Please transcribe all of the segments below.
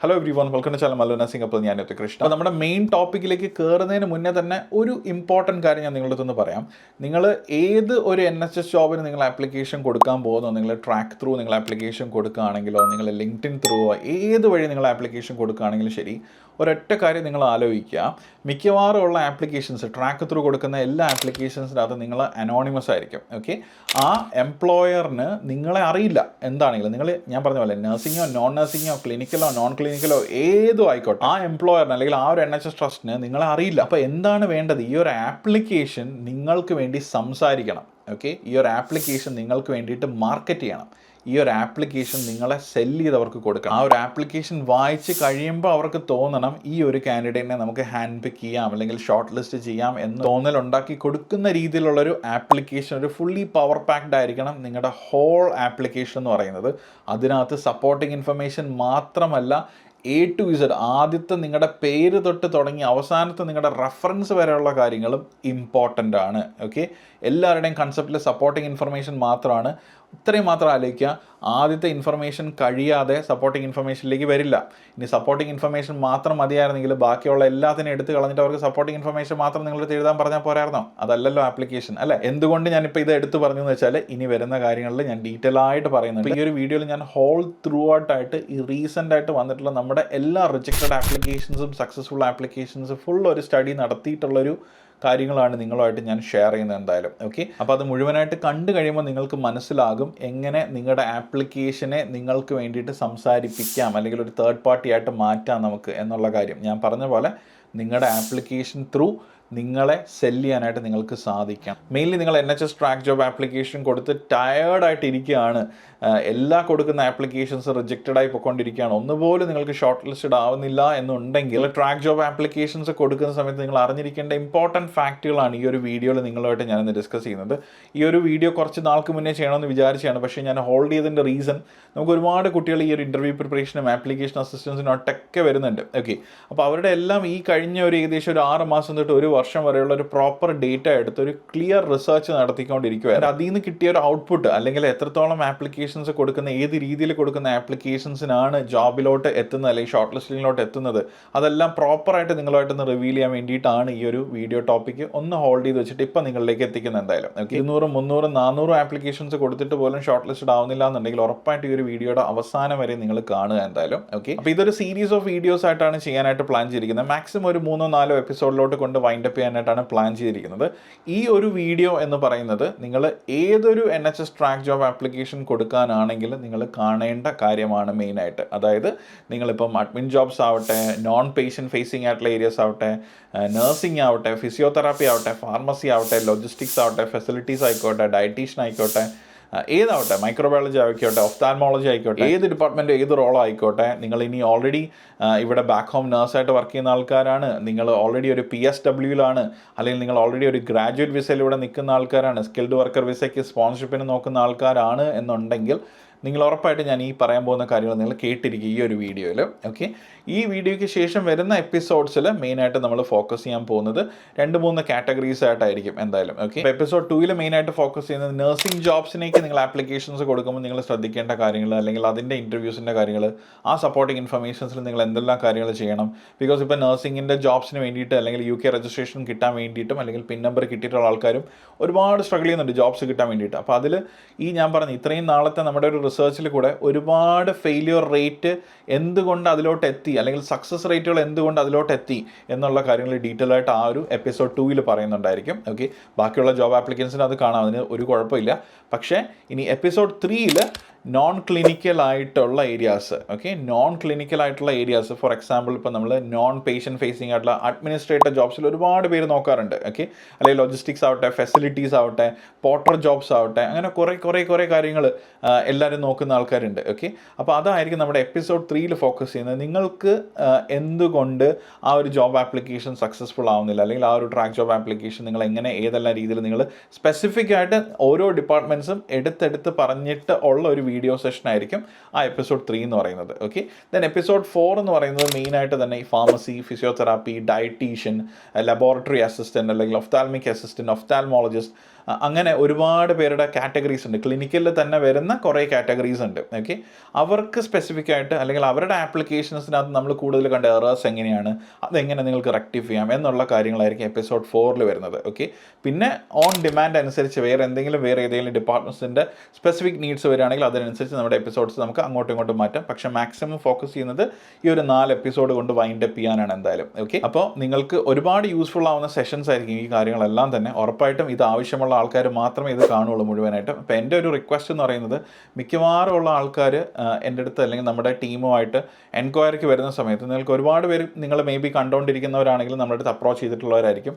Hello everyone, welcome to channel Mallu nursing. അപ്പോൾ ഞാൻ കൃഷ്ണ. അപ്പോൾ നമ്മുടെ മെയിൻ ടോപ്പിക്കിലേക്ക് കയറുന്നതിന് മുന്നേ തന്നെ ഒരു ഇമ്പോർട്ടൻറ്റ് കാര്യം ഞാൻ നിങ്ങളുടെ അടുത്ത് പറയാം. നിങ്ങൾ ഏത് ഒരു NHS ജോബിന് നിങ്ങൾ ആപ്ലിക്കേഷൻ കൊടുക്കാൻ പോകുന്നോ, നിങ്ങൾ ട്രാക്ക് ത്രൂ നിങ്ങൾ ആപ്ലിക്കേഷൻ കൊടുക്കുകയാണെങ്കിലോ, നിങ്ങൾ ലിങ്ക്ഡിൻ ത്രൂ ഏത് വഴി നിങ്ങൾ ആപ്ലിക്കേഷൻ കൊടുക്കുകയാണെങ്കിലും ശരി, ഒരൊറ്റ കാര്യം നിങ്ങൾ ആലോചിക്കുക. മിക്കവാറും ഉള്ള ആപ്ലിക്കേഷൻസ്, ട്രാക്ക് ത്രൂ കൊടുക്കുന്ന എല്ലാ ആപ്ലിക്കേഷൻസിനകത്ത് നിങ്ങൾ അനോണിമസ് ആയിരിക്കും. ഓക്കെ, ആ എംപ്ലോയറിന് നിങ്ങളെ അറിയില്ല എന്താണെങ്കിലും. ഞാൻ പറഞ്ഞ പോലെ നഴ്സിങ്ങോ നോൺ നഴ്സിങ്ങോ ക്ലിനിക്കലോ നോൺ ക്ലിനിക്കലോ ഏതോ ആയിക്കോട്ടെ, ആ എംപ്ലോയറിന് അല്ലെങ്കിൽ ആ ഒരു NHS ട്രസ്റ്റിന് നിങ്ങളെ അറിയില്ല. അപ്പോൾ എന്താണ് വേണ്ടത്? ഈ ഒരു ആപ്ലിക്കേഷൻ നിങ്ങൾക്ക് വേണ്ടി സംസാരിക്കണം. ഓക്കെ, ഈ ഒരു ആപ്ലിക്കേഷൻ നിങ്ങൾക്ക് വേണ്ടിയിട്ട് മാർക്കറ്റ് ചെയ്യണം. ഈ ഒരു ആപ്ലിക്കേഷൻ നിങ്ങളെ സെല്ല് ചെയ്തവർക്ക് കൊടുക്കണം. ആ ഒരു ആപ്ലിക്കേഷൻ വായിച്ച് കഴിയുമ്പോൾ അവർക്ക് തോന്നണം ഈ ഒരു കാൻഡിഡേറ്റിനെ നമുക്ക് ഹാൻഡ് പിക്ക് ചെയ്യാം അല്ലെങ്കിൽ ഷോർട്ട് ലിസ്റ്റ് ചെയ്യാം എന്ന് തോന്നലുണ്ടാക്കി കൊടുക്കുന്ന രീതിയിലുള്ളൊരു ആപ്ലിക്കേഷൻ, ഒരു ഫുള്ളി പവർ പാക്ഡ് ആയിരിക്കണം നിങ്ങളുടെ ഹോൾ ആപ്ലിക്കേഷൻ എന്ന് പറയുന്നത്. അതിനകത്ത് സപ്പോർട്ടിങ് ഇൻഫർമേഷൻ മാത്രമല്ല, A to Z, ആദ്യത്തെ നിങ്ങളുടെ പേര് തൊട്ട് തുടങ്ങി അവസാനത്തെ നിങ്ങളുടെ റെഫറൻസ് വരെയുള്ള കാര്യങ്ങളും ഇമ്പോർട്ടൻ്റ് ആണ്. ഓക്കെ, എല്ലാവരുടെയും കൺസെപ്റ്റിൽ സപ്പോർട്ടിങ് ഇൻഫർമേഷൻ മാത്രമാണ്. ഇത്രയും മാത്രം ആലോചിക്കുക. ആദ്യത്തെ ഇൻഫർമേഷൻ കഴിയാതെ സപ്പോർട്ടിങ് ഇൻഫർമേഷനിലേക്ക് വരില്ല. ഇനി സപ്പോർട്ടിങ് ഇൻഫർമേഷൻ മാത്രം മതിയായിരുന്നെങ്കിൽ ബാക്കിയുള്ള എല്ലാത്തിനും എടുത്ത് കളഞ്ഞിട്ട് അവർക്ക് സപ്പോർട്ടിങ് ഇൻഫർമേഷൻ മാത്രം നിങ്ങളെടുത്ത് എഴുതാൻ പറഞ്ഞാൽ പോരായിരുന്നോ? അതല്ലല്ലോ ആപ്ലിക്കേഷൻ, അല്ലേ? എന്തുകൊണ്ട് ഞാനിപ്പോൾ ഇത് എടുത്ത് പറഞ്ഞു എന്ന് വെച്ചാൽ, ഇനി വരുന്ന കാര്യങ്ങളിൽ ഞാൻ ഡീറ്റെയിൽ ആയിട്ട് പറയുന്നുണ്ട്. ഈ ഒരു വീഡിയോയിൽ ഞാൻ ഹോൾ ത്രൂ ഔട്ടായിട്ട് ഈ റീസെൻ്റ് ആയിട്ട് വന്നിട്ടുള്ള നമ്മുടെ എല്ലാ റിജക്റ്റഡ് ആപ്ലിക്കേഷൻസും സക്സസ്ഫുൾ ആപ്ലിക്കേഷൻസും ഫുൾ ഒരു സ്റ്റഡി നടത്തിയിട്ടുള്ളൊരു കാര്യങ്ങളാണ് നിങ്ങളുമായിട്ട് ഞാൻ ഷെയർ ചെയ്യുന്നത് എന്തായാലും. ഓക്കെ, അപ്പോൾ അത് മുഴുവനായിട്ട് കണ്ടു കഴിയുമ്പോൾ നിങ്ങൾക്ക് മനസ്സിലാകും എങ്ങനെ നിങ്ങളുടെ ആപ്ലിക്കേഷനെ നിങ്ങൾക്ക് വേണ്ടിയിട്ട് സംസാരിപ്പിക്കാം അല്ലെങ്കിൽ ഒരു തേർഡ് പാർട്ടി ആയിട്ട് മാറ്റാം നമുക്ക് എന്നുള്ള കാര്യം. ഞാൻ പറഞ്ഞ പോലെ നിങ്ങളുടെ ആപ്ലിക്കേഷൻ ത്രൂ നിങ്ങളെ സെല്ല് ചെയ്യാനായിട്ട് നിങ്ങൾക്ക് സാധിക്കാം. മെയിൻലി നിങ്ങൾ NHS ട്രാക്ക് ജോബ് ആപ്ലിക്കേഷൻ കൊടുത്ത് ടയേർഡായിട്ട് ഇരിക്കുകയാണ്, എല്ലാ കൊടുക്കുന്ന ആപ്ലിക്കേഷൻസ് റിജക്റ്റഡായി പോയിക്കൊണ്ടിരിക്കുകയാണ്, ഒന്നുപോലും നിങ്ങൾക്ക് ഷോർട്ട് ലിസ്റ്റഡ് ആവുന്നില്ല എന്നുണ്ടെങ്കിൽ ട്രാക്ക് ജോബ് ആപ്ലിക്കേഷൻസ് കൊടുക്കുന്ന സമയത്ത് നിങ്ങൾ അറിഞ്ഞിരിക്കേണ്ട ഇമ്പോർട്ടൻറ്റ് ഫാക്റ്റുകളാണ് ഈ ഒരു വീഡിയോയിൽ നിങ്ങളുമായിട്ട് ഞാനിന്ന് ഡിസ്കസ് ചെയ്യുന്നത്. ഈ ഒരു വീഡിയോ കുറച്ച് നാൾക്ക് മുന്നേ ചെയ്യണമെന്ന് വിചാരിച്ചാണ്, പക്ഷേ ഞാൻ ഹോൾഡ് ചെയ്തതിൻ്റെ റീസൺ, നമുക്ക് ഒരുപാട് കുട്ടികൾ ഈ ഒരു ഇൻ്റർവ്യൂ പ്രിപ്പറേഷനും ആപ്ലിക്കേഷൻ അസിസ്റ്റൻസിനൊട്ടൊക്കെ വരുന്നുണ്ട്. ഓക്കെ, അപ്പോൾ അവരുടെ എല്ലാം ഈ കഴിഞ്ഞ ഒരു ഏകദേശം ഒരു 6 മാസം തൊട്ട് 1 വർഷം വരെയുള്ള ഒരു പ്രോപ്പർ ഡേറ്റ എടുത്ത് ഒരു ക്ലിയർ റിസർച്ച് നടത്തിക്കൊണ്ടിരിക്കുകയാണ്. അതിൽ നിന്ന് കിട്ടിയ ഒരു ഔട്ട്പുട്ട് അല്ലെങ്കിൽ എത്രത്തോളം ആപ്ലിക്കേഷൻസ് കൊടുക്കുന്ന, ഏത് രീതിയിൽ കൊടുക്കുന്ന ആപ്ലിക്കേഷൻസിനാണ് ജോബിലോട്ട് എത്തുന്നത് അല്ലെങ്കിൽ ഷോർട്ട് ലിസ്റ്റിങ്ങിലോട്ട് എത്തുന്നത്, അതെല്ലാം പ്രോപ്പറായിട്ട് നിങ്ങളുമായിട്ടൊന്ന് റിവീൽ ചെയ്യാൻ വേണ്ടിയിട്ടാണ് ഈ ഒരു വീഡിയോ ടോപ്പിക്ക് ഒന്ന് ഹോൾഡ് ചെയ്ത് വെച്ചിട്ട് ഇപ്പം നിങ്ങളിലേക്ക് എത്തിക്കുന്നത്. എന്തായാലും 200, 300, 400 ആപ്ലിക്കേഷൻസ് കൊടുത്തിട്ട് പോലും ഷോർട്ട് ലിസ്റ്റഡ് ആവുന്നില്ല എന്നുണ്ടെങ്കിൽ ഉറപ്പായിട്ട് ഈ ഒരു വീഡിയോയുടെ അവസാനം വരെ നിങ്ങൾ കാണുക എന്തായാലും. ഓക്കെ, അപ്പോൾ ഇതൊരു സീരീസ് ഓഫ് വീഡിയോസ് ആയിട്ടാണ് ചെയ്യാനായിട്ട് പ്ലാൻ ചെയ്തിരിക്കുന്നത്. മാക്സിമം ഒരു 3-4 എപ്പിസോഡിലോട്ട് കൊണ്ട് വൈൻഡപ്പ് ചെയ്യാനായിട്ടാണ് പ്ലാൻ ചെയ്തിരിക്കുന്നത്. ഈ ഒരു വീഡിയോ എന്ന് പറയുന്നത് നിങ്ങൾ ഏതൊരു NHS ട്രാക്ക് ജോബ് ആപ്ലിക്കേഷൻ കൊടുക്കാനാണെങ്കിൽ നിങ്ങൾ കാണേണ്ട കാര്യമാണ് മെയിനായിട്ട്. അതായത് നിങ്ങളിപ്പം അഡ്മിൻ ജോബ്സ് ആവട്ടെ, നോൺ പേഷ്യൻറ്റ് ഫേസിങ് ആയിട്ടുള്ള ഏരിയസ് ആവട്ടെ, നഴ്സിംഗ് ആവട്ടെ, ഫിസിയോതെറാപ്പി ആവട്ടെ, ഫാർമസി ആവട്ടെ, ലോജിസ്റ്റിക്സ് ആവട്ടെ, ഫെസിലിറ്റീസ് ആയിക്കോട്ടെ, ഡയറ്റീഷ്യൻ ആയിക്കോട്ടെ, ഏതാവട്ടെ, മൈക്രോബയോളജി ആയിക്കോട്ടെ, ഒഫ്താൽമോളജി ആയിക്കോട്ടെ, ഏത് ഡിപ്പാർട്ട്മെൻറ്റ് ഏത് റോളോ ആയിക്കോട്ടെ, നിങ്ങൾ ഇനി ഓൾറെഡി ഇവിടെ ബാക്ക് ഹോം നഴ്സായിട്ട് വർക്ക് ചെയ്യുന്ന ആൾക്കാരാണ്, നിങ്ങൾ ഓൾറെഡി ഒരു PSWയിലാണ്, അല്ലെങ്കിൽ നിങ്ങൾ ഓൾറെഡി ഒരു ഗ്രാജുവേറ്റ് വിസയിൽ ഇവിടെ നിൽക്കുന്ന ആൾക്കാരാണ്, സ്കിൽഡ് വർക്കർ വിസയ്ക്ക് സ്പോൺസർഷിപ്പിന് നോക്കുന്ന ആൾക്കാരാണ് എന്നുണ്ടെങ്കിൽ നിങ്ങൾ ഉറപ്പായിട്ട് ഞാൻ ഈ പറയാൻ പോകുന്ന കാര്യങ്ങൾ നിങ്ങൾ കേട്ടിരിക്കുക ഈ ഒരു വീഡിയോയിൽ. ഓക്കെ, ഈ വീഡിയോയ്ക്ക് ശേഷം വരുന്ന എപ്പിസോഡ്സിൽ മെയിനായിട്ട് നമ്മൾ ഫോക്കസ് ചെയ്യാൻ പോകുന്നത് 2-3 കാറ്റഗറീസ് ആയിട്ടായിരിക്കും എന്തായാലും. ഓക്കെ, എപ്പിസോഡ് 2 മെയിനായിട്ട് ഫോക്കസ് ചെയ്യുന്നത് നഴ്സിംഗ് ജോബ്സിനേക്ക് നിങ്ങൾ ആപ്ലിക്കേഷൻസ് കൊടുക്കുമ്പോൾ നിങ്ങൾ ശ്രദ്ധിക്കേണ്ട കാര്യങ്ങൾ, അല്ലെങ്കിൽ അതിൻ്റെ ഇൻ്റർവ്യൂസിൻ്റെ കാര്യങ്ങൾ, ആ സപ്പോർട്ടിംഗ് ഇൻഫർമേഷൻസിൽ നിങ്ങൾ എന്തെല്ലാം കാര്യങ്ങൾ ചെയ്യണം. ബിക്കോസ് ഇപ്പോൾ നഴ്സിംഗിൻ്റെ ജോബ്സിന് വേണ്ടിയിട്ട് അല്ലെങ്കിൽ UK രജിസ്ട്രേഷൻ കിട്ടാൻ വേണ്ടിയിട്ടും അല്ലെങ്കിൽ പിൻ നമ്പർ കിട്ടിയിട്ടുള്ള ആൾക്കാരും ഒരുപാട് സ്ട്രഗിൾ ചെയ്യുന്നുണ്ട് ജോബ്സ് കിട്ടാൻ വേണ്ടിയിട്ട്. അപ്പോൾ അതിൽ ഈ ഞാൻ പറഞ്ഞ ഇത്രയും നാളത്തെ നമ്മുടെ ഒരു റിസർച്ചിൽ കൂടെ ഒരുപാട് ഫെയിലിയർ റേറ്റ് എന്തുകൊണ്ട് അതിലോട്ട് എത്തി, അല്ലെങ്കിൽ സക്സസ് റേറ്റുകൾ എന്തുകൊണ്ട് അതിലോട്ട് എത്തി എന്നുള്ള കാര്യങ്ങൾ ഡീറ്റെയിൽ ആയിട്ട് ആ ഒരു എപ്പിസോഡ് 2 പറയുന്നുണ്ടായിരിക്കും. ഓക്കെ, ബാക്കിയുള്ള ജോബ് ആപ്ലിക്കൻസിന് അത് കാണാം, അതിന് ഒരു കുഴപ്പമില്ല. പക്ഷേ ഇനി എപ്പിസോഡ് 3 നോൺ ക്ലിനിക്കൽ ആയിട്ടുള്ള ഏരിയാസ്, ഓക്കെ, നോൺ ക്ലിനിക്കൽ ആയിട്ടുള്ള ഏരിയാസ്, ഫോർ എക്സാമ്പിൾ ഇപ്പോൾ നമ്മൾ നോൺ പേഷ്യൻറ്റ് ഫേസിങ് ആയിട്ടുള്ള അഡ്മിനിസ്ട്രേറ്റർ ജോബ്സിൽ ഒരുപാട് പേര് നോക്കാറുണ്ട്. ഓക്കെ, അല്ലെങ്കിൽ ലോജിസ്റ്റിക്സ് ആവട്ടെ, ഫെസിലിറ്റീസ് ആവട്ടെ, പോർട്ടർ ജോബ്സ് ആവട്ടെ, അങ്ങനെ കുറേ കാര്യങ്ങൾ എല്ലാവരും നോക്കുന്ന ആൾക്കാരുണ്ട്. ഓക്കെ, അപ്പോൾ അതായിരിക്കും നമ്മുടെ എപ്പിസോഡ് 3 ഫോക്കസ് ചെയ്യുന്നത്. നിങ്ങൾക്ക് എന്തുകൊണ്ട് ആ ഒരു ജോബ് ആപ്ലിക്കേഷൻ സക്സസ്ഫുൾ ആവുന്നില്ല, അല്ലെങ്കിൽ ആ ഒരു ട്രാക്ക് ജോബ് ആപ്ലിക്കേഷൻ നിങ്ങൾ എങ്ങനെ ഏതെല്ലാം രീതിയിൽ നിങ്ങൾ സ്പെസിഫിക് ആയിട്ട് ഓരോ ഡിപ്പാർട്ട്മെൻറ്റ്സും എടുത്തെടുത്ത് പറഞ്ഞിട്ട് ഉള്ള ഒരു വീഡിയോ സെഷൻ ആയിരിക്കും ആ എപ്പിസോഡ് 3 എന്ന് പറയുന്നത്. ഓക്കെ, ദെൻ എപ്പിസോഡ് 4 എന്ന് പറയുന്നത് മെയിനായിട്ട് തന്നെ ഈ pharmacy, physiotherapy, dietitian, laboratory assistant അല്ലെങ്കിൽ ഒഫ്താൽമിക് അസിസ്റ്റൻറ്റ്, ഒഫ്താൽമോളജിസ്റ്റ്, അങ്ങനെ ഒരുപാട് പേരുടെ കാറ്റഗറീസ് ഉണ്ട്. ക്ലിനിക്കലിൽ തന്നെ വരുന്ന കുറേ കാറ്റഗറീസ് ഉണ്ട്. ഓക്കെ, അവർക്ക് സ്പെസിഫിക് ആയിട്ട് അല്ലെങ്കിൽ അവരുടെ ആപ്ലിക്കേഷൻസിനകത്ത് നമ്മൾ കൂടുതൽ കണ്ട എറേഴ്സ് എങ്ങനെയാണ്, അതെങ്ങനെ നിങ്ങൾക്ക് റെക്ടിഫൈ ചെയ്യാം എന്നുള്ള കാര്യങ്ങളായിരിക്കും എപ്പിസോഡ് 4 വരുന്നത്. ഓക്കെ, പിന്നെ ഓൺ ഡിമാൻഡ് അനുസരിച്ച് വേറെ ഏതെങ്കിലും ഡിപ്പാർട്ട്മെൻറ്റ്സിൻ്റെ സ്പെസിഫിക് നീഡ്സ് വരികയാണെങ്കിൽ അതിനനുസരിച്ച് നമ്മുടെ എപ്പിസോഡ്സ് നമുക്ക് അങ്ങോട്ടും ഇങ്ങോട്ടും മാറ്റാം. പക്ഷേ മാക്സിമം ഫോക്കസ് ചെയ്യുന്നത് ഈ ഒരു 4 എപ്പിസോഡ് കൊണ്ട് വൈൻഡ് അപ്പ് ചെയ്യാനാണ് എന്തായാലും. ഓക്കെ, അപ്പോൾ നിങ്ങൾക്ക് ഒരുപാട് യൂസ്ഫുൾ ആവുന്ന സെഷൻസ് ആയിരിക്കും ഈ കാര്യങ്ങളെല്ലാം തന്നെ. ഉറപ്പായിട്ടും ഇത് ആവശ്യമുള്ള ആൾക്കാർ മാത്രമേ ഇത് കാണുള്ളൂ മുഴുവനായിട്ടും. അപ്പോൾ എൻ്റെ ഒരു റിക്വസ്റ്റ് എന്ന് പറയുന്നത്, മിക്കവാറും ഉള്ള ആൾക്കാർ എൻ്റെ അടുത്ത് അല്ലെങ്കിൽ നമ്മുടെ ടീമുമായിട്ട് എൻക്വയറിക്ക് വരുന്ന സമയത്ത് നിങ്ങൾക്ക് ഒരുപാട് പേര് നിങ്ങൾ മേ ബി കണ്ടുകൊണ്ടിരിക്കുന്നവരാണെങ്കിലും നമ്മുടെ അടുത്ത് അപ്രോച്ച് ചെയ്തിട്ടുള്ളവരായിരിക്കും.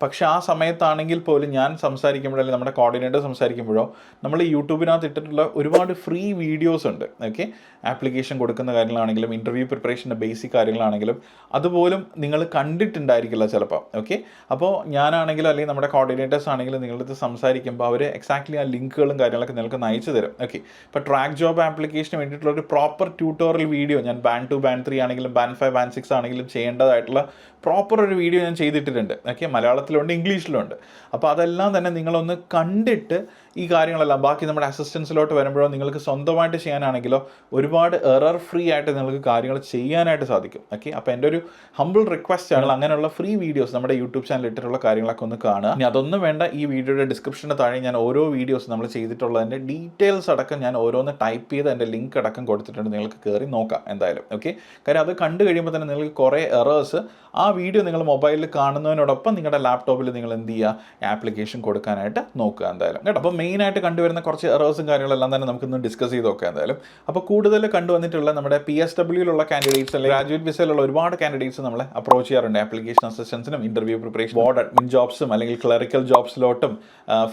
പക്ഷേ ആ സമയത്താണെങ്കിൽ പോലും ഞാൻ സംസാരിക്കുമ്പോഴോ അല്ലെങ്കിൽ നമ്മുടെ കോർഡിനേറ്റർ സംസാരിക്കുമ്പോഴോ നമ്മൾ ഈ യൂട്യൂബിനകത്ത് ഇട്ടിട്ടുള്ള ഒരുപാട് ഫ്രീ വീഡിയോസ് ഉണ്ട്. ഓക്കെ, ആപ്ലിക്കേഷൻ കൊടുക്കുന്ന കാര്യങ്ങളാണെങ്കിലും ഇൻ്റർവ്യൂ പ്രിപ്പറേഷൻ്റെ ബേസിക് കാര്യങ്ങളാണെങ്കിലും അതുപോലും നിങ്ങൾ കണ്ടിട്ടുണ്ടായിരിക്കില്ല ചിലപ്പോൾ. ഓക്കെ, അപ്പോൾ ഞാനാണെങ്കിലും അല്ലെങ്കിൽ നമ്മുടെ കോർഡിനേറ്റേഴ്സ് ആണെങ്കിലും നിങ്ങളടുത്ത് സംസാരിക്കുമ്പോൾ അവർ എക്സാക്ട്ലി ആ ലിങ്കുകളും കാര്യങ്ങളൊക്കെ നിങ്ങൾക്ക് അയച്ചു തരും. ഓക്കെ, ഇപ്പോൾ ട്രാക്ക് ജോബ് ആപ്ലിക്കേഷന് വേണ്ടിയിട്ടുള്ള ഒരു പ്രോപ്പർ ട്യൂട്ടോറിയൽ വീഡിയോ ഞാൻ ബാൻഡ് 2 ബാൻഡ് 3 ആണെങ്കിലും ബാൻഡ് 5 ബാൻഡ് 6 ആണെങ്കിലും ചെയ്യേണ്ടതായിട്ടുള്ള പ്രോപ്പർ ഒരു വീഡിയോ ഞാൻ ചെയ്തിട്ടിട്ടുണ്ട്. ഓക്കെ, മലയാളത്തിലുണ്ട്, ഇംഗ്ലീഷിലുണ്ട്. അപ്പോൾ അതെല്ലാം തന്നെ നിങ്ങളൊന്ന് കണ്ടിട്ട് ഈ കാര്യങ്ങളെല്ലാം ബാക്കി നമ്മുടെ അസിസ്റ്റൻസിലോട്ട് വരുമ്പോഴോ നിങ്ങൾക്ക് സ്വന്തമായിട്ട് ചെയ്യാനാണെങ്കിലോ ഒരുപാട് എറർ ഫ്രീ ആയിട്ട് നിങ്ങൾക്ക് കാര്യങ്ങൾ ചെയ്യാനായിട്ട് സാധിക്കും. ഓക്കെ, അപ്പോൾ എൻ്റെ ഒരു ഹംബിൾ റിക്വസ്റ്റ് ആണ് അങ്ങനെയുള്ള ഫ്രീ വീഡിയോസ് നമ്മുടെ യൂട്യൂബ് ചാനൽ ഇട്ടിട്ടുള്ള കാര്യങ്ങളൊക്കെ ഒന്ന് കാണുക. ഇനി അതൊന്നും വേണ്ട, ഈ വീഡിയോയുടെ ഡിസ്ക്രിപ്ഷന് താഴെ ഞാൻ ഓരോ വീഡിയോസ് നമ്മൾ ചെയ്തിട്ടുള്ളതിൻ്റെ ഡീറ്റെയിൽസ് അടക്കം ഞാൻ ഓരോന്ന് ടൈപ്പ് ചെയ്ത് എൻ്റെ ലിങ്ക് അടക്കം കൊടുത്തിട്ടുണ്ട്. നിങ്ങൾക്ക് കയറി നോക്കാം എന്തായാലും. ഓക്കെ, കാര്യം അത് കണ്ടു കഴിയുമ്പോൾ തന്നെ നിങ്ങൾക്ക് കുറേ എറേഴ്സ് ആ വീഡിയോ നിങ്ങൾ മൊബൈലിൽ കാണുന്നതിനോടൊപ്പം നിങ്ങളുടെ ലാപ്ടോപ്പിൽ നിങ്ങൾ എന്ത് ചെയ്യുക, ആപ്ലിക്കേഷൻ കൊടുക്കാനായിട്ട് നോക്കുക എന്തായാലും കേട്ടോ. അപ്പോൾ മെയിനായിട്ട് കണ്ടുവരുന്ന കുറച്ച് എറേഴ്സും കാര്യങ്ങളെല്ലാം തന്നെ നമുക്കിന്ന് ഡിസ്കസ് ചെയ്ത് നോക്കാം എന്തായാലും. അപ്പോൾ കൂടുതൽ കണ്ടുവന്നിട്ടുള്ള നമ്മുടെ PSWയിലുള്ള കാൻഡിഡേറ്റ്സ് അല്ലെങ്കിൽ ഗ്രാജുവേറ്റ് വിസയിലുള്ള ഒരുപാട് കാൻഡിഡേറ്റ്സ് നമ്മളെ അപ്രോച്ച് ചെയ്യാറുണ്ട്. ആപ്ലിക്കേഷൻ അസിസ്റ്റൻസിനും ഇൻ്റർവ്യൂ പ്രിപ്പറേഷൻ, ബോർഡ് അഡ്മിൻ ജോബ്സും അല്ലെങ്കിൽ ക്ലറിക്കൽ ജോബ്സിലോട്ടും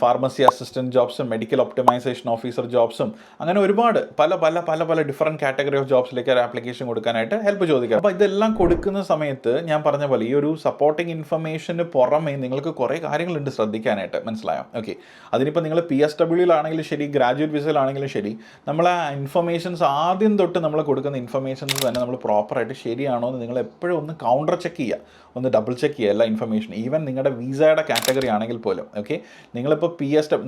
ഫാർമസി അസിസ്റ്റൻറ്റ് ജോബ്സും മെഡിക്കൽ ഒപ്റ്റിമൈസേഷൻ ഓഫീസർ ജോബ്സും അങ്ങനെ ഒരുപാട് പല പല പല പല ഡിഫറൻറ്റ് കാറ്റഗറി ഓഫ് ജോബ്സിലേക്ക് ഒരു ആപ്ലിക്കേഷൻ കൊടുക്കാനായിട്ട് ഹെൽപ്പ് ചോദിക്കാം. അപ്പോൾ ഇതെല്ലാം കൊടുക്കുന്ന സമയത്ത് ഞാൻ പറഞ്ഞ പോലെ ഈ ഒരു സപ്പോർട്ടിങ് ഇൻഫർമേഷന് പുറമേ നിങ്ങൾക്ക് കുറേ കാര്യങ്ങളുണ്ട് ശ്രദ്ധിക്കാനായിട്ട്. മനസ്സിലായോ? ഓക്കെ, അതിനിപ്പോൾ നിങ്ങൾ PSWയിലാണെങ്കിലും ശരി ഗ്രാജുവേറ്റ് വിസയിലാണെങ്കിലും ശരി, നമ്മൾ ആ ഇൻഫർമേഷൻസ് ആദ്യം തൊട്ട് നമ്മൾ കൊടുക്കുന്ന ഇൻഫർമേഷൻസ് തന്നെ നമ്മൾ പ്രോപ്പറായിട്ട് ശരിയാണോ എന്ന് നിങ്ങൾ എപ്പോഴും ഒന്ന് കൗണ്ടർ ചെക്ക് ചെയ്യുക, ഒന്ന് ഡബിൾ ചെക്ക് ചെയ്യുക എല്ലാ ഇൻഫർമേഷൻ. ഈവൻ നിങ്ങളുടെ വിസയുടെ കാറ്റഗറി ആണെങ്കിൽ പോലും. ഓക്കെ, നിങ്ങളിപ്പോൾ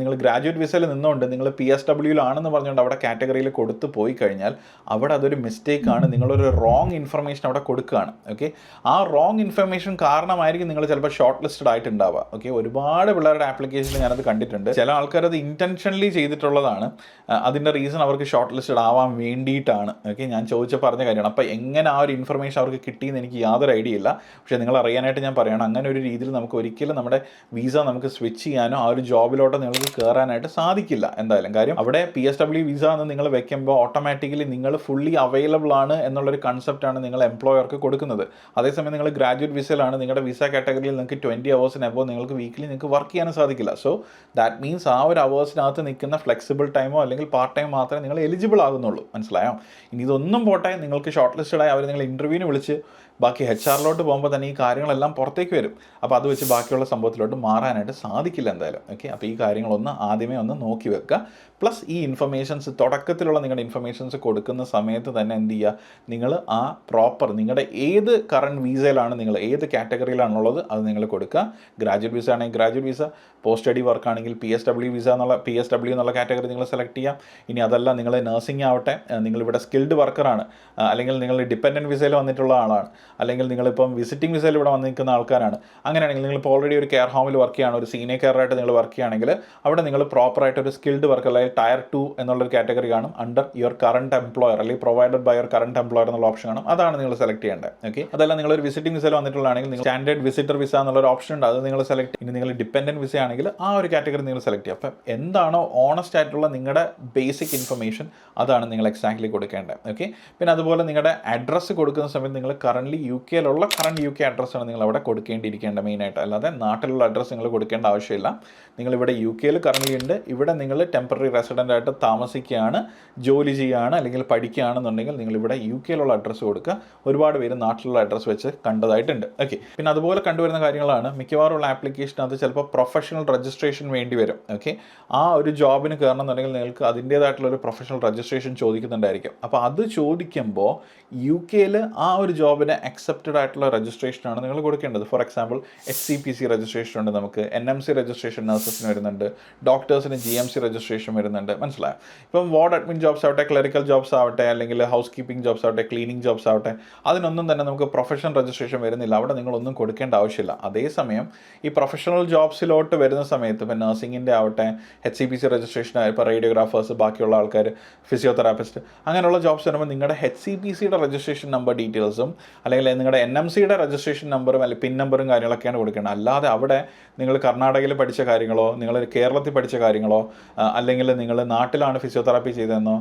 നിങ്ങൾ ഗ്രാജുവേറ്റ് വിസയിൽ നിന്നുകൊണ്ട് നിങ്ങൾ PSWയിലാണെന്ന് പറഞ്ഞുകൊണ്ട് അവിടെ കാറ്റഗറിയിൽ കൊടുത്തു പോയി കഴിഞ്ഞാൽ അവിടെ അതൊരു മിസ്റ്റേക്കാണ്, നിങ്ങളൊരു റോങ് ഇൻഫർമേഷൻ അവിടെ കൊടുക്കുകയാണ്. ഓക്കെ, ആ റോങ് ഇൻഫർമേഷൻ കാരണമായിരിക്കും നിങ്ങൾ ചിലപ്പോൾ ഷോർട്ട് ലിസ്റ്റഡ് ആയിട്ടുണ്ടാവുക. ഓക്കെ, ഒരുപാട് പിള്ളേരുടെ ആപ്ലിക്കേഷനിൽ ഞാനത് കണ്ടിട്ടുണ്ട്. ചില ആൾക്കാർ അത് ഇൻറ്റൻഷനലി ചെയ്തിട്ടുള്ളതാണ്. അതിൻ്റെ റീസൺ അവർക്ക് ഷോർട്ട് ലിസ്റ്റഡ് ആവാൻ വേണ്ടിയിട്ടാണ്. ഓക്കെ, ഞാൻ പറഞ്ഞ കാര്യമാണ്. അപ്പോൾ എങ്ങനെ ആ ഒരു ഇൻഫർമേഷൻ അവർക്ക് കിട്ടിയെന്ന് എനിക്ക് യാതൊരു ഐഡിയ ഇല്ല. പക്ഷേ നിങ്ങൾ അറിയാനായിട്ട് ഞാൻ പറയുകയാണ്, അങ്ങനെ ഒരു രീതിയിൽ നമുക്ക് ഒരിക്കലും നമ്മുടെ വിസ നമുക്ക് സ്വിച്ച് ചെയ്യാനോ ആ ഒരു ജോബിലോട്ട് നിങ്ങൾക്ക് കയറാനായിട്ട് സാധിക്കില്ല എന്തായാലും. കാര്യം അവിടെ PSW വിസ എന്ന് നിങ്ങൾ വെക്കുമ്പോൾ ഓട്ടോമാറ്റിക്കലി നിങ്ങൾ ഫുള്ളി അവൈലബിൾ ആണ് എന്നുള്ളൊരു കൺസെപ്റ്റാണ് നിങ്ങൾ എംപ്ലോയർക്ക് കൊടുക്കുന്നത്. അതേസമയം നിങ്ങൾ ഗ്രാജുവേറ്റ് വിസയിലാണ്, നിങ്ങളുടെ വിസ കാറ്റഗറിയിൽ നിങ്ങൾക്ക് 20 hours എബോവ് നിങ്ങൾക്ക് വീക്കിലി നിങ്ങൾക്ക് വർക്ക് ചെയ്യാനും സാധിക്കില്ല. സോ ദാറ്റ് മീൻസ് ആ ഒരു അവേഴ്സിനകത്ത് നിൽക്കുന്ന ഫ്ലെക്സിബിൾ ടൈമോ അല്ലെങ്കിൽ പാർട്ട് ടൈം മാത്രമേ നിങ്ങൾ എലിജിബിൾ ആകുന്നുള്ളൂ. മനസ്സിലായോ? ഇനി ഇതൊന്നും പോട്ടെ, നിങ്ങൾക്ക് ഷോർട്ട് ലിസ്റ്റഡായി അവർ നിങ്ങൾ ഇൻ്റർവ്യൂവിന് വിളിച്ച് ബാക്കി HR പോകുമ്പോൾ തന്നെ ഈ കാര്യങ്ങളെല്ലാം പുറത്തേക്ക് വരും. അപ്പോൾ അത് വെച്ച് ബാക്കിയുള്ള സംഭവത്തിലോട്ട് മാറാനായിട്ട് സാധിക്കില്ല എന്തായാലും. ഓക്കെ, അപ്പോൾ ഈ കാര്യങ്ങളൊന്ന് ആദ്യമേ ഒന്ന് നോക്കി വെക്കുക. പ്ലസ് ഈ ഇൻഫർമേഷൻസ് തുടക്കത്തിലുള്ള നിങ്ങളുടെ ഇൻഫർമേഷൻസ് കൊടുക്കുന്ന സമയത്ത് തന്നെ എന്ത് ചെയ്യുക, നിങ്ങൾ ആ പ്രോപ്പർ നിങ്ങളുടെ ഏത് കറണ്ട് വിസയിലാണ്, നിങ്ങൾ ഏത് കാറ്റഗറിയിലാണുള്ളത് അത് നിങ്ങൾ കൊടുക്കുക. ഗ്രാജുവേറ്റ് വിസ ആണെങ്കിൽ graduate visa, post study work ആണെങ്കിൽ PSW എന്നുള്ള കാറ്റഗറി നിങ്ങൾ സെലക്ട് ചെയ്യാം. ഇനി അതല്ല നിങ്ങൾ നഴ്സിംഗ് ആവട്ടെ, നിങ്ങളിവിടെ സ്കിൽഡ് വർക്കറാണ്, അല്ലെങ്കിൽ നിങ്ങൾ ഡിപ്പെൻഡൻറ്റ് വിസയിൽ വന്നിട്ടുള്ള ആളാണ്, അല്ലെങ്കിൽ നിങ്ങളിപ്പം വിസിറ്റിംഗ് വിസയിൽ ഇവിടെ വന്ന് നിൽക്കുന്ന ആൾക്കാരാണ്, അങ്ങനെയാണെങ്കിൽ നിങ്ങളിപ്പോൾ ഓൾറെഡി ഒരു കെയർ ഹോമിൽ വർക്ക് ചെയ്യുകയാണ്, ഒരു സീനിയർ കെയറായിട്ട് നിങ്ങൾ വർക്ക് ചെയ്യുകയാണെങ്കിൽ അവിടെ നിങ്ങൾ പ്രോപ്പറായിട്ട് ഒരു സ്കിൽഡ് വർക്ക് അല്ലെങ്കിൽ Tier 2 എന്നുള്ളൊരു കാറ്റഗറി കാണും. അണ്ടർ യുവർ കറണ്ട് എംപ്ലോയർ അല്ലെങ്കിൽ provided by your current employer എന്നുള്ള ഓപ്ഷൻ കാണും. അതാണ് നിങ്ങൾ സെലക്ട് ചെയ്യേണ്ടത്. ഓക്കെ, അതല്ല നിങ്ങളൊരു വിസിറ്റിംഗ് വിസയിൽ വന്നിട്ടുള്ളതാണെങ്കിൽ നിങ്ങൾ സ്റ്റാൻഡേർഡ് വിസിറ്റർ വിസ എന്നുള്ളൊരു ഓപ്ഷൻ ഉണ്ട്, അത് നിങ്ങൾ സെലക്ട്. ഇനി നിങ്ങൾ ഡിപ്പെൻഡൻറ്റ് വിസ ആണെങ്കിൽ ആ ഒരു കാറ്റഗറി നിങ്ങൾ സെലക്ട് ചെയ്യുക. അപ്പം എന്താണോ ഓണസ്റ്റ് ആയിട്ടുള്ള നിങ്ങളുടെ ബേസിക് ഇൻഫർമേഷൻ അതാണ് നിങ്ങൾ എക്സാക്ട്ലി കൊടുക്കേണ്ടത്. ഓക്കെ, പിന്നെ അതുപോലെ നിങ്ങളുടെ അഡ്രസ്സ് കൊടുക്കുന്ന സമയത്ത് നിങ്ങൾ കറന്റ് UK അഡ്രസ്സാണ് നിങ്ങൾ അവിടെ കൊടുക്കേണ്ടിയിരിക്കേണ്ടത് മെയിനായിട്ട്. അല്ലാതെ നാട്ടിലുള്ള അഡ്രസ്സ് നിങ്ങൾ കൊടുക്കേണ്ട ആവശ്യമില്ല. നിങ്ങളിവിടെ UK കറന്റ് ഉണ്ട്, ഇവിടെ നിങ്ങൾ ടെമ്പററി റെസിഡൻ്റ് ആയിട്ട് താമസിക്കുകയാണ്, ജോലി ചെയ്യുകയാണ് അല്ലെങ്കിൽ പഠിക്കുകയാണെന്നുണ്ടെങ്കിൽ നിങ്ങളിവിടെ UK അഡ്രസ്സ് കൊടുക്കുക. ഒരുപാട് പേര് നാട്ടിലുള്ള അഡ്രസ്സ് വെച്ച് കണ്ടതായിട്ടുണ്ട്. ഓക്കെ, പിന്നെ അതുപോലെ കണ്ടുവരുന്ന കാര്യങ്ങളാണ് മിക്കവാറുള്ള ആപ്ലിക്കേഷനകത്ത് ചിലപ്പോൾ പ്രൊഫഷണൽ രജിസ്ട്രേഷൻ വേണ്ടി വരും. ഓക്കെ, ആ ഒരു ജോബിന് കയറണം എന്നുണ്ടെങ്കിൽ നിങ്ങൾക്ക് അതിൻ്റേതായിട്ടുള്ളൊരു പ്രൊഫഷണൽ രജിസ്ട്രേഷൻ ചോദിക്കുന്നുണ്ടായിരിക്കും. അപ്പോൾ അത് ചോദിക്കുമ്പോൾ UK ആ ഒരു ജോബിന് അക്സെപ്റ്റഡ് ആയിട്ടുള്ള രജിസ്ട്രേഷനാണ് നിങ്ങൾ കൊടുക്കേണ്ടത്. ഫോർ എക്സാമ്പിൾ HCPC രജിസ്ട്രേഷൻ ഉണ്ട്, നമുക്ക് NMC രജിസ്ട്രേഷൻ നഴ്സസിന് വരുന്നുണ്ട്, ഡോക്ടേഴ്സിന് GMC രജിസ്ട്രേഷൻ വരുന്നുണ്ട്. മനസ്സിലായോ? ഇപ്പം വാർഡ് അഡ്മിൻ ജോബ്സ് ആവട്ടെ, ക്ലറിക്കൽ ജോബ്സ് ആവട്ടെ, അല്ലെങ്കിൽ ഹൗസ് കീപ്പിംഗ് ജോബ്സ് ആവട്ടെ, ക്ലീനിങ് ജോബ്സ് ആവട്ടെ, അതിനൊന്നും തന്നെ നമുക്ക് പ്രൊഫഷണൽ രജിസ്ട്രേഷൻ വരുന്നില്ല. അവിടെ നിങ്ങളൊന്നും കൊടുക്കേണ്ട ആവശ്യമില്ല. അതേസമയം ഈ പ്രൊഫഷണൽ ജോബ്സിലോട്ട് വരുന്ന സമയത്ത് ഇപ്പം നഴ്സിംഗിൻ്റെ ആവട്ടെ, HCPC രജിസ്ട്രേഷൻ, ഇപ്പോൾ റേഡിയോഗ്രാഫേഴ്സ്, ബാക്കിയുള്ള ആൾക്കാർ, ഫിസിയോതെറാപ്പിസ്റ്റ്, അങ്ങനെയുള്ള ജോബ്സ് വരുമ്പോൾ നിങ്ങളുടെ HCPCയുടെ രജിസ്ട്രേഷൻ നമ്പർ ഡീറ്റെയിൽസും അല്ലെങ്കിൽ നിങ്ങളുടെ NMCയുടെ രജിസ്ട്രേഷൻ നമ്പറും അല്ലെങ്കിൽ പിൻ നമ്പറും കാര്യങ്ങളൊക്കെയാണ് കൊടുക്കേണ്ടത്. അല്ലാതെ അവിടെ നിങ്ങൾ കർണാടകയിൽ പഠിച്ച കാര്യങ്ങളോ, നിങ്ങൾ കേരളത്തിൽ പഠിച്ച കാര്യങ്ങളോ, അല്ലെങ്കിൽ നിങ്ങൾ നാട്ടിലാണ് ഫിസിയോതെറാപ്പി ചെയ്തതെന്നോ,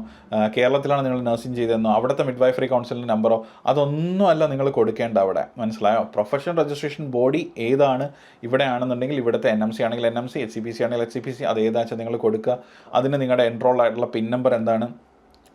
കേരളത്തിലാണ് നിങ്ങൾ നഴ്സിംഗ് ചെയ്തതെന്നോ, അവിടുത്തെ മിഡ്വൈഫറി കൗൺസിലിൻ്റെ നമ്പറോ, അതൊന്നുമല്ല നിങ്ങൾ കൊടുക്കേണ്ട അവിടെ. മനസ്സിലായോ? പ്രൊഫഷണൽ രജിസ്ട്രേഷൻ ബോഡി ഏതാണ് ഇവിടെയാണെന്നുണ്ടെങ്കിൽ ഇവിടുത്തെ NMC ആണെങ്കിൽ NMC, HCPC ആണെങ്കിൽ HCPC, അത് ഏതാ വെച്ചാൽ നിങ്ങൾ കൊടുക്കുക. അതിന് നിങ്ങളുടെ എൻറോൾ ആയിട്ടുള്ള പിൻ നമ്പർ എന്താണ്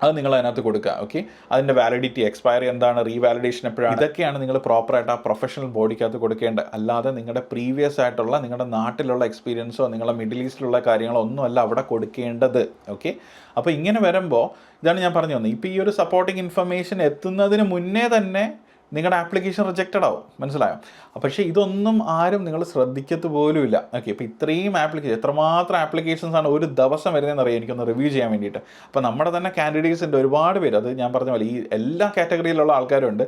അത് നിങ്ങൾ അതിനകത്ത് കൊടുക്കുക. ഓക്കെ, അതിൻ്റെ വാലിഡിറ്റി, എക്സ്പയറി എന്താണ്, റീവാലിഡേഷൻ എപ്പോഴാണ്, ഇതൊക്കെയാണ് നിങ്ങൾ പ്രോപ്പറായിട്ട് ആ പ്രൊഫഷണൽ ബോഡിക്കകത്ത് കൊടുക്കേണ്ടത്. അല്ലാതെ നിങ്ങളുടെ പ്രീവിയസ് ആയിട്ടുള്ള നിങ്ങളുടെ നാട്ടിലുള്ള എക്സ്പീരിയൻസോ നിങ്ങളുടെ മിഡിൽ ഈസ്റ്റിലുള്ള കാര്യങ്ങളോ ഒന്നുമല്ല അവിടെ കൊടുക്കേണ്ടത്. ഓക്കെ, അപ്പോൾ ഇങ്ങനെ വരുമ്പോൾ ഇതാണ് ഞാൻ പറഞ്ഞു തന്നത്. ഇപ്പോൾ ഈ ഒരു സപ്പോർട്ടിങ് ഇൻഫർമേഷൻ എത്തുന്നതിന് മുന്നേ തന്നെ നിങ്ങളുടെ ആപ്ലിക്കേഷൻ റിജക്റ്റഡ് ആവും. മനസ്സിലായോ? പക്ഷേ ഇതൊന്നും ആരും നിങ്ങൾ ശ്രദ്ധിക്കത്ത് പോലും ഇല്ല. ഓക്കെ, ഇപ്പോൾ ഇത്രയും എത്രമാത്രം ആപ്ലിക്കേഷൻസ് ആണ് ഒരു ദിവസം വരുന്നതെന്ന് അറിയാം എനിക്കൊന്ന് റിവ്യൂ ചെയ്യാൻ വേണ്ടിയിട്ട്. അപ്പോൾ നമ്മുടെ തന്നെ കാൻഡിഡേറ്റ്സിൻ്റെ ഒരുപാട് പേര്, അത് ഞാൻ പറഞ്ഞ പോലെ ഈ എല്ലാ കാറ്റഗറിയിലുള്ള ആൾക്കാരുണ്ട്.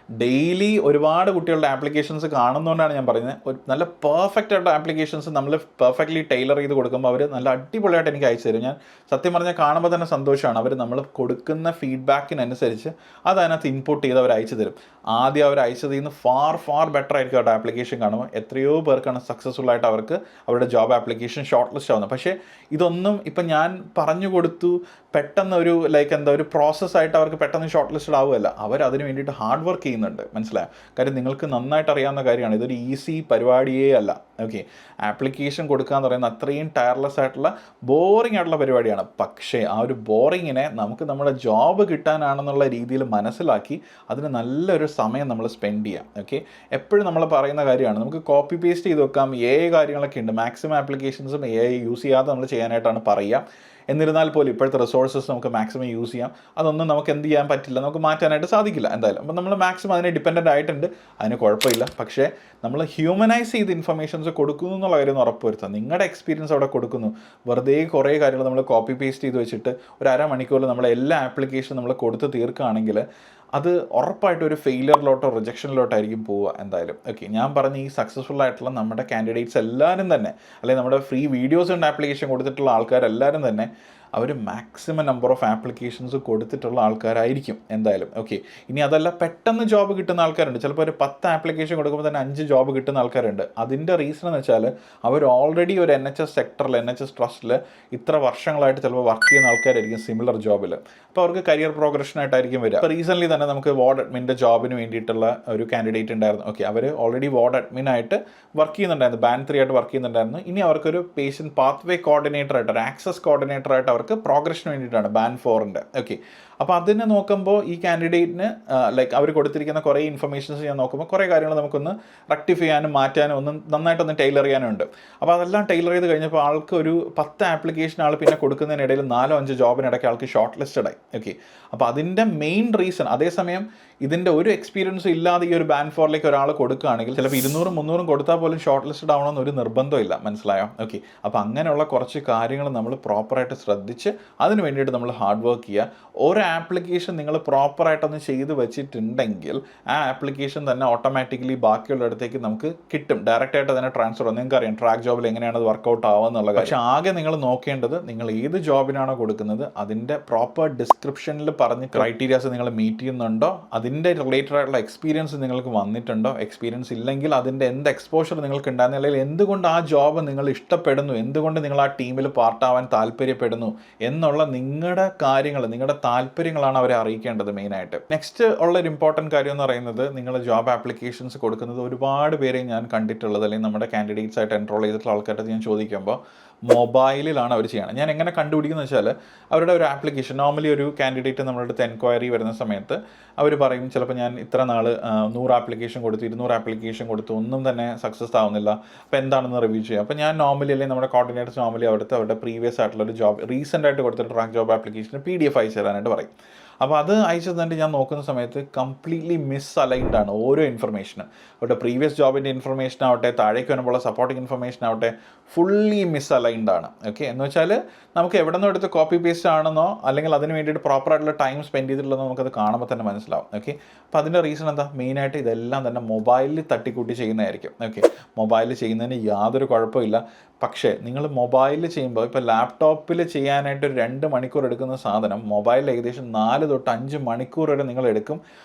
ഡെയിലി ഒരുപാട് കുട്ടികളുടെ ആപ്ലിക്കേഷൻസ് കാണുന്നതുകൊണ്ടാണ് ഞാൻ പറയുന്നത്. ഒരു നല്ല പെർഫെക്റ്റ് ആയിട്ട് ആപ്ലിക്കേഷൻസ് നമ്മൾ പെർഫെക്റ്റ്ലി ടൈലർ ചെയ്ത് കൊടുക്കുമ്പോൾ അവർ നല്ല അടിപൊളിയായിട്ട് എനിക്ക് അയച്ചു തരും. ഞാൻ സത്യം പറഞ്ഞാൽ കാണുമ്പോൾ തന്നെ സന്തോഷമാണ്. അവർ നമ്മൾ കൊടുക്കുന്ന ഫീഡ്ബാക്കിനനുസരിച്ച് അതിനകത്ത് ഇൻപുട്ട് ചെയ്ത് അവർ അയച്ചു തരും. ആദ്യം അവർ അയച്ചതിൽ നിന്ന് ഫാർ ബെറ്റർ ആയിരിക്കും അവരുടെ ആപ്ലിക്കേഷൻ കാണുമ്പോൾ. എത്രയോ പേർക്കാണ് സക്സസ്ഫുൾ ആയിട്ട് അവർക്ക് അവരുടെ ജോബ് ആപ്ലിക്കേഷൻ ഷോർട്ട് ലിസ്റ്റ് ആവുന്നത്. പക്ഷേ ഇതൊന്നും ഇപ്പം ഞാൻ പറഞ്ഞു കൊടുത്തു പെട്ടെന്ന് ഒരു ഒരു പ്രോസസ്സായിട്ട് അവർക്ക് പെട്ടെന്ന് ഷോർട്ട് ലിസ്റ്റഡ് ആവുകയല്ല. അവർ അതിന് വേണ്ടിയിട്ട് ഹാർഡ് വർക്ക് ചെയ്യുന്നുണ്ട്. മനസ്സിലായോ? കാര്യം നിങ്ങൾക്ക് നന്നായിട്ട് അറിയാവുന്ന കാര്യമാണ്, ഇതൊരു ഈസി പരിപാടിയേ അല്ല. ഓക്കെ, ആപ്ലിക്കേഷൻ കൊടുക്കുക എന്ന് പറയുന്നത് അത്രയും ടയർലെസ് ആയിട്ടുള്ള ബോറിംഗ് ആയിട്ടുള്ള പരിപാടിയാണ്. പക്ഷേ ആ ഒരു ബോറിങ്ങിനെ നമുക്ക് നമ്മുടെ ജോബ് കിട്ടാനാണെന്നുള്ള രീതിയിൽ മനസ്സിലാക്കി അതിന് നല്ലൊരു സമയം നമ്മൾ സ്പെൻഡ് ചെയ്യാം. ഓക്കെ, എപ്പോഴും നമ്മൾ പറയുന്ന കാര്യമാണ്, നമുക്ക് കോപ്പി പേസ്റ്റ് ചെയ്ത് വെക്കാം. കാര്യങ്ങളൊക്കെ ഉണ്ട്. മാക്സിമം ആപ്ലിക്കേഷൻസും യൂസ് ചെയ്യാതെ നമ്മൾ ചെയ്യാനായിട്ടാണ് പറയുക. എന്നിരുന്നാൽ പോലും ഇപ്പോഴത്തെ റിസോഴ്സസ് നമുക്ക് മാക്സിമം യൂസ് ചെയ്യാം. അതൊന്നും നമുക്ക് എന്ത് ചെയ്യാൻ പറ്റില്ല, നമുക്ക് മാറ്റാനായിട്ട് സാധിക്കില്ല എന്തായാലും. അപ്പം നമ്മൾ മാക്സിമം അതിനെ ഡിപ്പെൻഡൻ്റ് ആയിട്ടുണ്ട്, അതിന് കുഴപ്പമില്ല. പക്ഷേ നമ്മൾ ഹ്യൂമനൈസ് ചെയ്ത് ഇൻഫർമേഷൻസ് കൊടുക്കുന്നു എന്നുള്ള കാര്യം ഒന്ന് ഉറപ്പുവരുത്താം. നിങ്ങളുടെ എക്സ്പീരിയൻസ് അവിടെ കൊടുക്കുന്നു. വെറുതെ കുറേ കാര്യങ്ങൾ നമ്മൾ കോപ്പി പേസ്റ്റ് ചെയ്ത് വെച്ചിട്ട് ഒരു അരമണിക്കൂറിൽ നമ്മൾ എല്ലാ ആപ്ലിക്കേഷനും നമ്മൾ കൊടുത്ത് തീർക്കുകയാണെങ്കിൽ അത് ഉറപ്പായിട്ടും ഒരു ഫെയിലിയറിലോട്ടോ റിജക്ഷനിലോട്ടായിരിക്കും പോവുക എന്തായാലും. ഓക്കെ, ഞാൻ പറഞ്ഞ ഈ സക്സസ്ഫുൾ ആയിട്ടുള്ള നമ്മുടെ കാൻഡിഡേറ്റ്സ് എല്ലാവരും തന്നെ, അല്ലെങ്കിൽ നമ്മുടെ ഫ്രീ വീഡിയോസ് ഉണ്ട് ആപ്ലിക്കേഷൻ കൊടുത്തിട്ടുള്ള ആൾക്കാരെല്ലാവരും തന്നെ അവർ മാക്സിമം നമ്പർ ഓഫ് ആപ്ലിക്കേഷൻസ് കൊടുത്തിട്ടുള്ള ആൾക്കാരായിരിക്കും എന്തായാലും. ഓക്കെ, ഇനി അതല്ല പെട്ടെന്ന് ജോബ് കിട്ടുന്ന ആൾക്കാരുണ്ട്. ചിലപ്പോൾ ഒരു 10 ആപ്ലിക്കേഷൻ കൊടുക്കുമ്പോൾ തന്നെ 5 ജോബ് കിട്ടുന്ന ആൾക്കാരുണ്ട്. അതിൻ്റെ റീസൺ എന്ന് വെച്ചാൽ അവർ ഓൾറെഡി ഒരു NHS സെക്ടറിൽ, NHS ട്രസ്റ്റിൽ ഇത്ര വർഷങ്ങളായിട്ട് ചിലപ്പോൾ വർക്ക് ചെയ്യുന്ന ആൾക്കാരായിരിക്കും സിമിലർ ജോബിൽ. അപ്പോൾ അവർക്ക് കരിയർ പ്രോഗ്രഷനായിട്ടായിരിക്കും വരിക. അപ്പോൾ റീസെൻ്റ്ലി തന്നെ നമുക്ക് വാർഡ് അഡ്മിൻ്റെ ജോബിന് വേണ്ടിയിട്ടുള്ള ഒരു കാൻഡിഡേറ്റ് ഉണ്ടായിരുന്നു. ഓക്കെ, അവർ ഓൾറെഡി വാർഡ് അഡ്മിനായിട്ട് വർക്ക് ചെയ്യുന്നുണ്ടായിരുന്നു, Band 3 ആയിട്ട് വർക്ക് ചെയ്യുന്നുണ്ടായിരുന്നു. ഇനി അവർക്കൊരു പേഷ്യൻറ്റ് പാത്വേ കോർഡിനേറ്ററായിട്ട്, ഒരു ആക്സസ് കോർഡിനേറ്ററായിട്ട് അവർക്ക് പ്രോഗ്രഷന് വേണ്ടിയിട്ടാണ് Band 4-ൻ്റെ. ഓക്കെ, അപ്പോൾ അതിനെ നോക്കുമ്പോൾ ഈ കാൻഡിഡേറ്റിന് അവർ കൊടുത്തിരിക്കുന്ന കുറേ ഇൻഫർമേഷൻസ് ഞാൻ നോക്കുമ്പോൾ കുറേ കാര്യങ്ങൾ നമുക്കൊന്ന് റെക്ടിഫൈ ചെയ്യാനും മാറ്റാനും ഒന്നും നന്നായിട്ടൊന്ന് ടൈലർ ചെയ്യാനും ഉണ്ട്. അപ്പോൾ അതെല്ലാം ടൈലർ ചെയ്ത് കഴിഞ്ഞപ്പോൾ ആൾക്ക് ഒരു 10 ആപ്ലിക്കേഷൻ ആൾ പിന്നെ കൊടുക്കുന്നതിനിടയിൽ 4-5 ജോബിനിടയ്ക്ക് ആൾക്ക് ഷോർട്ട് ലിസ്റ്റഡ് ആയി. ഓക്കെ, അപ്പോൾ അതിൻ്റെ മെയിൻ റീസൺ, അതേസമയം ഇതിൻ്റെ ഒരു എക്സ്പീരിയൻസും ഇല്ലാതെ ഈ ഒരു Band 4-ലേക്ക് ഒരാൾ കൊടുക്കുകയാണെങ്കിൽ ചിലപ്പോൾ 200-300 കൊടുത്താൽ പോലും ഷോർട്ട് ലിസ്റ്റഡ് ആവണമെന്ന് ഒരു നിർബന്ധമില്ല. മനസ്സിലായോ? ഓക്കെ, അപ്പോൾ അങ്ങനെയുള്ള കുറച്ച് കാര്യങ്ങൾ നമ്മൾ പ്രോപ്പറായിട്ട് ശ്രദ്ധിച്ച് അതിന് വേണ്ടിയിട്ട് നമ്മൾ ഹാർഡ് വർക്ക് ചെയ്യുക. ഒരു ആപ്ലിക്കേഷൻ നിങ്ങൾ പ്രോപ്പറായിട്ടൊന്ന് ചെയ്ത് വെച്ചിട്ടുണ്ടെങ്കിൽ ആ ആപ്ലിക്കേഷൻ തന്നെ ഓട്ടോമാറ്റിക്കലി ബാക്കിയുള്ളിടത്തേക്ക് നമുക്ക് കിട്ടും. ഡയറക്റ്റായിട്ട് തന്നെ ട്രാൻസ്ഫർ ആവും. നിങ്ങൾക്ക് അറിയാം ട്രാക്ക് ജോബിൽ എങ്ങനെയാണ് അത് വർക്കൗട്ട് ആവുക എന്നുള്ള കാര്യം. പക്ഷേ ആകെ നിങ്ങൾ നോക്കേണ്ടത് നിങ്ങൾ ഏത് ജോബിനാണോ കൊടുക്കുന്നത് അതിൻ്റെ പ്രോപ്പർ ഡിസ്ക്രിപ്ഷനിൽ പറഞ്ഞ് ക്രൈറ്റീരിയാസ് നിങ്ങൾ മീറ്റ് ചെയ്യുന്നുണ്ടോ, അതിൻ്റെ റിലേറ്റഡ് ആയിട്ടുള്ള എക്സ്പീരിയൻസ് നിങ്ങൾക്ക് വന്നിട്ടുണ്ടോ, എക്സ്പീരിയൻസ് ഇല്ലെങ്കിൽ അതിൻ്റെ എന്ത് എക്സ്പോഷർ നിങ്ങൾക്ക് ഉണ്ടാകുന്ന, അല്ലെങ്കിൽ എന്തുകൊണ്ട് ആ ജോബ് നിങ്ങൾ ഇഷ്ടപ്പെടുന്നു, എന്തുകൊണ്ട് നിങ്ങൾ ആ ടീമിൽ പാർട്ടാവാൻ താല്പര്യപ്പെടുന്നു എന്നുള്ള നിങ്ങളുടെ കാര്യങ്ങൾ, നിങ്ങളുടെ താല്പര്യങ്ങളാണ് അവരെ അറിയിക്കേണ്ടത് മെയിനായിട്ട്. നെക്സ്റ്റ് ഉള്ളൊരു ഇമ്പോർട്ടൻറ്റ് കാര്യം എന്ന് പറയുന്നത്, നിങ്ങൾ ജോബ് ആപ്ലിക്കേഷൻസ് കൊടുക്കുന്നത് ഒരുപാട് പേരെ ഞാൻ കണ്ടിട്ടുള്ളത്, അല്ലെങ്കിൽ നമ്മുടെ കാൻഡിഡേറ്റ്സ് ആയിട്ട് എൻറോൾ ചെയ്തിട്ടുള്ള ആൾക്കാരുടെ ഞാൻ ചോദിക്കുമ്പോൾ മൊബൈലിലാണ് അവർ ചെയ്യണം. ഞാൻ എങ്ങനെ കണ്ടുപിടിക്കുന്നത് വെച്ചാൽ അവരുടെ ഒരു ആപ്ലിക്കേഷൻ, നോർമലി ഒരു കാൻഡിഡേറ്റ് നമ്മുടെ അടുത്ത് എൻക്വയറി വരുന്ന സമയത്ത് അവർ പറയും ചിലപ്പോൾ ഞാൻ ഇത്ര നാൾ 100 ആപ്ലിക്കേഷൻ കൊടുത്തു, 200 ആപ്ലിക്കേഷൻ കൊടുത്തു, ഒന്നും തന്നെ സക്സസ് ആവുന്നില്ല, അപ്പോൾ എന്താണെന്ന് റിവ്യൂ ചെയ്യാം. അപ്പോൾ ഞാൻ നോർമലി, അല്ലെങ്കിൽ നമ്മുടെ കോർഡിനേറ്റേഴ്സ് നോർമലി അവരുടെ പ്രീവിയസ് ആയിട്ടുള്ള ഒരു ജോബ്, റീസെൻ്റ് ആയിട്ട് കൊടുത്തിട്ട് ട്രാക്ക് ജോബ് ആപ്ലിക്കേഷന് PDF അയച്ചു തരാനായിട്ട് പറയും. അപ്പോൾ അത് അയച്ചു തന്നിട്ട് ഞാൻ നോക്കുന്ന സമയത്ത് കംപ്ലീറ്റ്ലി മിസ് അലൈൻഡ് ആണ് ഓരോ ഇൻഫർമേഷനും. അവരുടെ പ്രീവിയസ് ജോബിൻ്റെ ഇൻഫർമേഷൻ ആവട്ടെ, താഴേക്ക് വരുമ്പോൾ സപ്പോർട്ടിംഗ് ഇൻഫർമേഷൻ ആവട്ടെ, ഫുള്ളി മിസ് അലൈൻഡ് ആണ്. ഓക്കെ, എന്ന് വെച്ചാൽ നമുക്ക് എവിടെ നിന്നും എടുത്ത് കോപ്പി പേസ്റ്റ് ആണെന്നോ അല്ലെങ്കിൽ അതിന് വേണ്ടിയിട്ട് പ്രോപ്പറായിട്ടുള്ള ടൈം സ്പെൻഡ് ചെയ്തിട്ടുള്ളതെന്നോ നമുക്കത് കാണുമ്പോൾ തന്നെ മനസ്സിലാവും. ഓക്കെ, അപ്പോൾ അതിൻ്റെ റീസൺ എന്താ? മെയിനായിട്ട് ഇതെല്ലാം തന്നെ മൊബൈലിൽ തട്ടിക്കൂട്ടി ചെയ്യുന്നതായിരിക്കും. ഓക്കെ, മൊബൈലിൽ ചെയ്യുന്നതിന് യാതൊരു കുഴപ്പമില്ല. പക്ഷേ നിങ്ങൾ മൊബൈലിൽ ചെയ്യുമ്പോൾ, ഇപ്പോൾ ലാപ്ടോപ്പിൽ ചെയ്യാനായിട്ട് ഒരു 2 മണിക്കൂർ എടുക്കുന്ന സാധനം മൊബൈലിൽ ഏകദേശം 4 തൊട്ട് 5 മണിക്കൂർ വരെ നിങ്ങൾ എടുക്കും.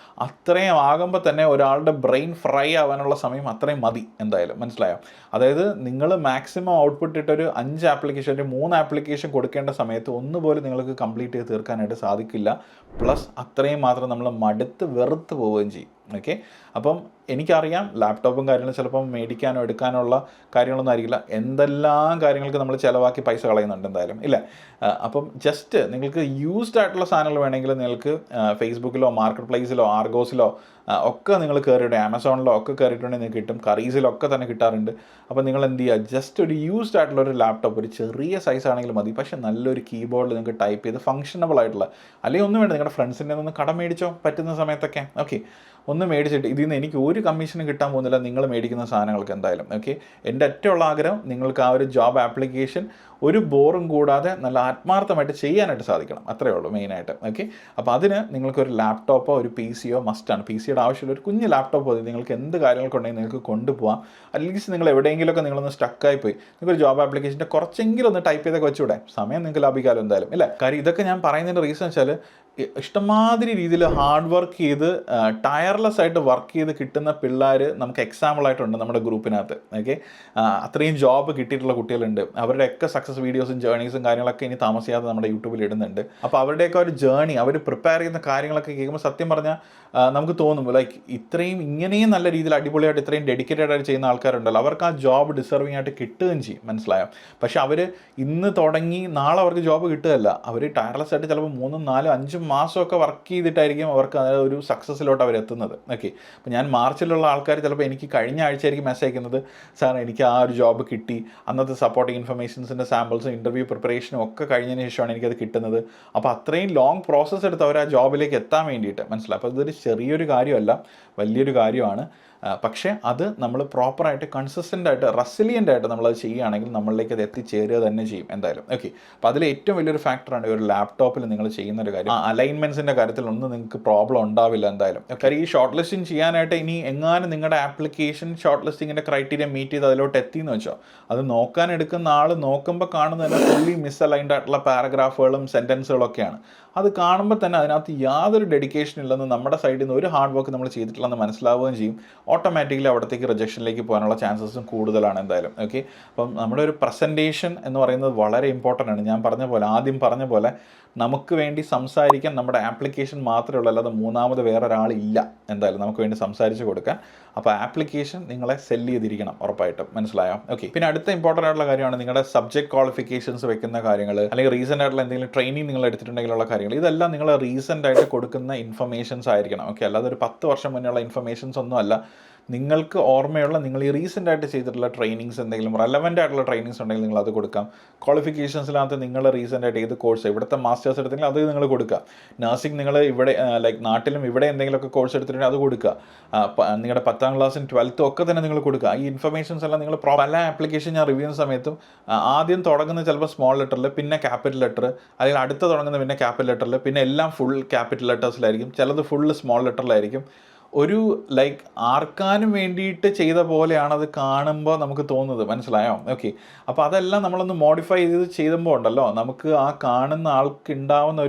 അത്രയും ആകുമ്പോൾ തന്നെ ഒരാളുടെ ബ്രെയിൻ ഫ്രൈ ആവാനുള്ള സമയം അത്രയും മതി എന്തായാലും, മനസ്സിലായോ? അതായത് നിങ്ങൾ മാക്സിമം ഔട്ട്പുട്ട് ഇട്ടൊരു 5 ആപ്ലിക്കേഷൻ ഒരു 3 ആപ്ലിക്കേഷൻ കൊടുക്കേണ്ട സമയത്ത് ഒന്നുപോലും നിങ്ങൾക്ക് കംപ്ലീറ്റ് ചെയ്ത് തീർക്കാനായിട്ട് സാധിക്കില്ല. പ്ലസ് അത്രയും മാത്രം നമ്മൾ മടുത്ത് വെറുത്ത് പോവുകയും ചെയ്യും. ഓക്കെ, അപ്പം എനിക്കറിയാം ലാപ്ടോപ്പും കാര്യങ്ങളും ചിലപ്പം മേടിക്കാനോ എടുക്കാനുള്ള കാര്യങ്ങളൊന്നും ആയിരിക്കില്ല. എന്തെല്ലാം കാര്യങ്ങൾക്ക് നമ്മൾ ചിലവാക്കി പൈസ കളയുന്നുണ്ട് എന്തായാലും, ഇല്ലേ? അപ്പം ജസ്റ്റ് നിങ്ങൾക്ക് യൂസ്ഡ് ആയിട്ടുള്ള സാധനങ്ങൾ വേണമെങ്കിൽ നിങ്ങൾക്ക് ഫേസ്ബുക്കിലോ മാർക്കറ്റ് പ്ലേസിലോ ആർഗോസിലോ ഒക്കെ നിങ്ങൾ കയറിയിട്ട്, ആമസോണിലോ ഒക്കെ കയറിയിട്ടുണ്ടെങ്കിൽ നിങ്ങൾക്ക് കിട്ടും, കറീസിലൊക്കെ തന്നെ കിട്ടാറുണ്ട്. അപ്പോൾ നിങ്ങൾ എന്ത് ചെയ്യുക, ജസ്റ്റ് ഒരു യൂസ്ഡ് ആയിട്ടുള്ള ഒരു ലാപ്ടോപ്പ്, ഒരു ചെറിയ സൈസ് ആണെങ്കിലും മതി, പക്ഷേ നല്ലൊരു കീബോർഡിൽ നിങ്ങൾക്ക് ടൈപ്പ് ചെയ്ത് ഫങ്ഷനബിൾ ആയിട്ടുള്ള, അല്ലെങ്കിൽ ഒന്നും വേണ്ട, നിങ്ങളുടെ ഫ്രണ്ട്സിൻ്റെ ഒന്ന് കടം മേടിച്ചോ പറ്റുന്ന സമയത്തൊക്കെ. ഓക്കെ, ഒന്ന് മേടിച്ചിട്ട് ഇതിൽ നിന്ന് എനിക്ക് ഒരു കമ്മീഷനും കിട്ടാൻ പോകുന്നില്ല നിങ്ങൾ മേടിക്കുന്ന സാധനങ്ങൾക്ക് എന്തായാലും. ഓക്കെ, എൻ്റെ ഏറ്റവും ആഗ്രഹം നിങ്ങൾക്ക് ആ ഒരു ജോബ് ആപ്ലിക്കേഷൻ ഒരു ബോറും കൂടാതെ നല്ല ആത്മാർത്ഥമായിട്ട് ചെയ്യാനായിട്ട് സാധിക്കണം, അത്രയേ ഉള്ളൂ മെയിനായിട്ട്. ഓക്കെ, അപ്പോൾ അതിന് നിങ്ങൾക്കൊരു ലാപ്ടോപ്പോ ഒരു പി സിയോ മസ്റ്റാണ്. പി സിയുടെ ആവശ്യമുള്ള ഒരു കുഞ്ഞ് ലാപ്ടോപ്പ് മതി. നിങ്ങൾക്ക് എന്ത് കാര്യങ്ങൾക്കുണ്ടെങ്കിൽ നിങ്ങൾക്ക് കൊണ്ടുപോകാം. അറ്റ്ലീസ്റ്റ് നിങ്ങൾ എവിടെയെങ്കിലുമൊക്കെ നിങ്ങളൊന്ന് സ്റ്റക്കായി പോയി നിങ്ങൾക്കൊരു ജോബ് ആപ്ലിക്കേഷൻ്റെ കുറച്ചെങ്കിലും ഒന്ന് ടൈപ്പ് ചെയ്തൊക്കെ വെച്ചുകൂടെ, സമയം നിങ്ങൾക്ക് ലാഭിക്കാമല്ലോ എന്തായാലും, ഇല്ല? കാര്യം ഇതൊക്കെ ഞാൻ പറയുന്നതിൻ്റെ റീസൺ വെച്ചാൽ ഇഷ്ടമാതിരി രീതിയിൽ ഹാർഡ് വർക്ക് ചെയ്ത് ടയർലെസ് ആയിട്ട് വർക്ക് ചെയ്ത് കിട്ടുന്ന പിള്ളേർ നമുക്ക് എക്സാമ്പിളായിട്ടുണ്ട് നമ്മുടെ ഗ്രൂപ്പിനകത്ത്. ഓക്കെ, അത്രയും ജോബ് കിട്ടിയിട്ടുള്ള കുട്ടികളുണ്ട്. അവരുടെയൊക്കെ സക്സസ് വീഡിയോസും ജേർണീസും കാര്യങ്ങളൊക്കെ ഇനി താമസിയാതെ നമ്മുടെ യൂട്യൂബിൽ ഇടുന്നുണ്ട്. അപ്പോൾ അവരുടെയൊക്കെ ഒരു ജേർണി, അവർ പ്രിപ്പയർ ചെയ്യുന്ന കാര്യങ്ങളൊക്കെ കേൾക്കുമ്പോൾ സത്യം പറഞ്ഞാൽ നമുക്ക് തോന്നും ലൈക്ക് ഇങ്ങനെയും നല്ല രീതിയിൽ അടിപൊളിയായിട്ട് ഇത്രയും ഡെഡിക്കേറ്റഡ് ആയിട്ട് ചെയ്യുന്ന ആൾക്കാരുണ്ടല്ലോ, അവർക്ക് ആ ജോബ് ഡിസർവിംഗ് ആയിട്ട് കിട്ടുകയും ചെയ്യും, മനസ്സിലായോ? പക്ഷെ അവർ ഇന്ന് തുടങ്ങി നാളെ അവർക്ക് ജോബ് കിട്ടുകയല്ല. അവർ ടയർലെസ് ആയിട്ട് ചിലപ്പോൾ 3, 4, 5 മാസമൊക്കെ വർക്ക് ചെയ്തിട്ടായിരിക്കും അവർക്ക് ഒരു സക്സസ്സിലോട്ട് അവരെത്തുന്നത്. ഓക്കെ, അപ്പോൾ ഞാൻ മാർച്ചിലുള്ള ആൾക്കാർ ചിലപ്പോൾ എനിക്ക് കഴിഞ്ഞ ആഴ്ചയായിരിക്കും മെസ്സേജ് അയക്കുന്നത്, സാർ എനിക്ക് ആ ഒരു ജോബ് കിട്ടി, അന്നത്തെ സപ്പോർട്ടിങ് ഇൻഫർമേഷൻസിൻ്റെ സാമ്പിൾസും ഇൻ്റർവ്യൂ പ്രിപ്പറേഷനും ഒക്കെ കഴിഞ്ഞതിന് ശേഷമാണ് എനിക്കത് കിട്ടുന്നത്. അപ്പോൾ അത്രയും ലോങ് പ്രോസസ്സ് എടുത്ത് അവർ ആ ജോബിലേക്ക് എത്താൻ വേണ്ടിയിട്ട്, മനസ്സിലായി? അപ്പോൾ ഇതൊരു ചെറിയൊരു കാര്യമല്ല, വലിയൊരു കാര്യമാണ്. പക്ഷേ അത് നമ്മൾ പ്രോപ്പറായിട്ട് കൺസിസ്റ്റൻ്റ് ആയിട്ട് റെസിലിയൻ്റ് ആയിട്ട് നമ്മളത് ചെയ്യുകയാണെങ്കിൽ നമ്മളിലേക്ക് അത് എത്തിച്ചേരുക തന്നെ ചെയ്യും എന്തായാലും. ഓക്കെ, അപ്പോൾ അതിൽ ഏറ്റവും വലിയൊരു ഫാക്ടറാണ് ഒരു ലാപ്ടോപ്പിൽ നിങ്ങൾ ചെയ്യുന്ന ഒരു കാര്യം. അലൈൻമെൻറ്റ്സിൻ്റെ കാര്യത്തിലൊന്നും നിങ്ങൾക്ക് പ്രോബ്ലം ഉണ്ടാവില്ല എന്തായാലും. കാര്യം ഈ ഷോർട്ട് ലിസ്റ്റിംഗ് ചെയ്യാനായിട്ട് ഇനി എങ്ങാനും നിങ്ങളുടെ ആപ്ലിക്കേഷൻ ഷോർട്ട് ലിസ്റ്റിങ്ങിൻ്റെ ക്രൈറ്റീരിയ മീറ്റ് ചെയ്ത് അതിലോട്ട് എത്തിയെന്ന് വെച്ചോ, അത് നോക്കാൻ എടുക്കുന്ന ആൾ നോക്കുമ്പോൾ കാണുന്നതന്നെ ഫുള്ളി മിസ്അലൈൻഡ് ആയിട്ടുള്ള പാരഗ്രാഫുകളും സെൻറ്റൻസുകളൊക്കെയാണ്. അത് കാണുമ്പോൾ തന്നെ അതിനകത്ത് യാതൊരു ഡെഡിക്കേഷൻ ഇല്ലെന്ന് നമ്മുടെ സൈഡിൽ നിന്ന് ഒരു ഹാർഡ് വർക്ക് നമ്മൾ ചെയ്തിട്ടില്ലെന്ന് മനസ്സിലാവുകയും ചെയ്യും. ഓട്ടോമാറ്റിക്കലി അവിടത്തേക്ക് റിജക്ഷനിലേക്ക് പോകാനുള്ള ചാൻസസും കൂടുതലാണ് എന്തായാലും. ഓക്കെ, അപ്പം നമ്മുടെ ഒരു പ്രസൻറ്റേഷൻ എന്ന് പറയുന്നത് വളരെ ഇമ്പോർട്ടൻ്റ് ആണ്. ഞാൻ ആദ്യം പറഞ്ഞ പോലെ നമുക്ക് വേണ്ടി സംസാരിക്കാൻ നമ്മുടെ ആപ്ലിക്കേഷൻ മാത്രമേ ഉള്ളൂ, അല്ലാതെ മൂന്നാമത് വേറൊരാളില്ല എന്തായാലും നമുക്ക് വേണ്ടി സംസാരിച്ച് കൊടുക്കാൻ. അപ്പോൾ ആപ്ലിക്കേഷൻ നിങ്ങളെ സെല്ല് ചെയ്തിരിക്കണം ഉറപ്പായിട്ടും, മനസ്സിലായോ? ഓക്കെ, പിന്നെ അടുത്ത ഇമ്പോർട്ടൻ്റ് ആയിട്ടുള്ള കാര്യമാണ് നിങ്ങളുടെ സബ്ജക്ട് ക്വാളിഫിക്കേഷൻസ് വെക്കുന്ന കാര്യങ്ങൾ, അല്ലെങ്കിൽ റീസെൻ്റ് ആയിട്ടുള്ള എന്തെങ്കിലും ട്രെയിനിങ് നിങ്ങൾ എടുത്തിട്ടുണ്ടെങ്കിലുള്ള കാര്യങ്ങൾ. ഇതെല്ലാം നിങ്ങൾ റീസെൻ്റ് ആയിട്ട് കൊടുക്കുന്ന ഇൻഫർമേഷൻസ് ആയിരിക്കണം. ഓക്കെ, അല്ലാതെ ഒരു 10 വർഷം മുന്നുള്ള ഇൻഫർമേഷൻസ് ഒന്നും അല്ല. നിങ്ങൾക്ക് ഓർമ്മയുള്ള നിങ്ങൾ ഈ റീസെൻ്റ് ആയിട്ട് ചെയ്തിട്ടുള്ള ട്രെയിനിങ്സ്, എന്തെങ്കിലും റെലവൻ്റ് ആയിട്ടുള്ള ട്രെയിനിങ്സ് ഉണ്ടെങ്കിൽ നിങ്ങൾ അത് കൊടുക്കാം. ക്വാളിഫിക്കേഷൻസിനകത്ത് നിങ്ങൾ റീസെൻ്റ് ആയിട്ട് ഏത് കോഴ്സ്, ഇവിടുത്തെ മാസ്റ്റേഴ്സ് എടുത്തെങ്കിൽ അത് നിങ്ങൾ കൊടുക്കുക. നഴ്സിംഗ് നിങ്ങൾ ഇവിടെ ലൈക്ക് നാട്ടിലും ഇവിടെ എന്തെങ്കിലുമൊക്കെ കോഴ്സ് എടുത്തിട്ടുണ്ടെങ്കിൽ അത് കൊടുക്കുക. നിങ്ങളുടെ 10ാം ക്ലാസ്സും 12th ഒക്കെ തന്നെ നിങ്ങൾ കൊടുക്കുക. ഈ ഇൻഫർമേഷൻസ് എല്ലാം നിങ്ങൾ പല ആപ്ലിക്കേഷൻ ഞാൻ റിവ്യൂ ചെയ്യുന്ന സമയത്തും ആദ്യം തുടങ്ങുന്നത് ചിലപ്പോൾ സ്മോൾ ലെറ്ററിൽ, പിന്നെ ക്യാപിറ്റൽ ലെറ്റർ, അല്ലെങ്കിൽ അടുത്ത തുടങ്ങുന്നത് പിന്നെ ക്യാപിറ്റൽ ലെറ്ററിൽ, പിന്നെ എല്ലാം ഫുൾ ക്യാപിറ്റൽ ലെറ്റേഴ്സിലായിരിക്കും, ചിലത് ഫുള്ള് സ്മോൾ ലെറ്ററിലായിരിക്കും. ഒരു ലൈക്ക് ആർക്കാനും വേണ്ടിയിട്ട് ചെയ്ത പോലെയാണത് കാണുമ്പോൾ നമുക്ക് തോന്നുന്നത്, മനസ്സിലായോ? ഓക്കെ, അപ്പോൾ അതെല്ലാം നമ്മളൊന്ന് മോഡിഫൈ ചെയ്യുമ്പോൾ ഉണ്ടല്ലോ, നമുക്ക് ആ കാണുന്ന ആൾക്ക് ഉണ്ടാവുന്ന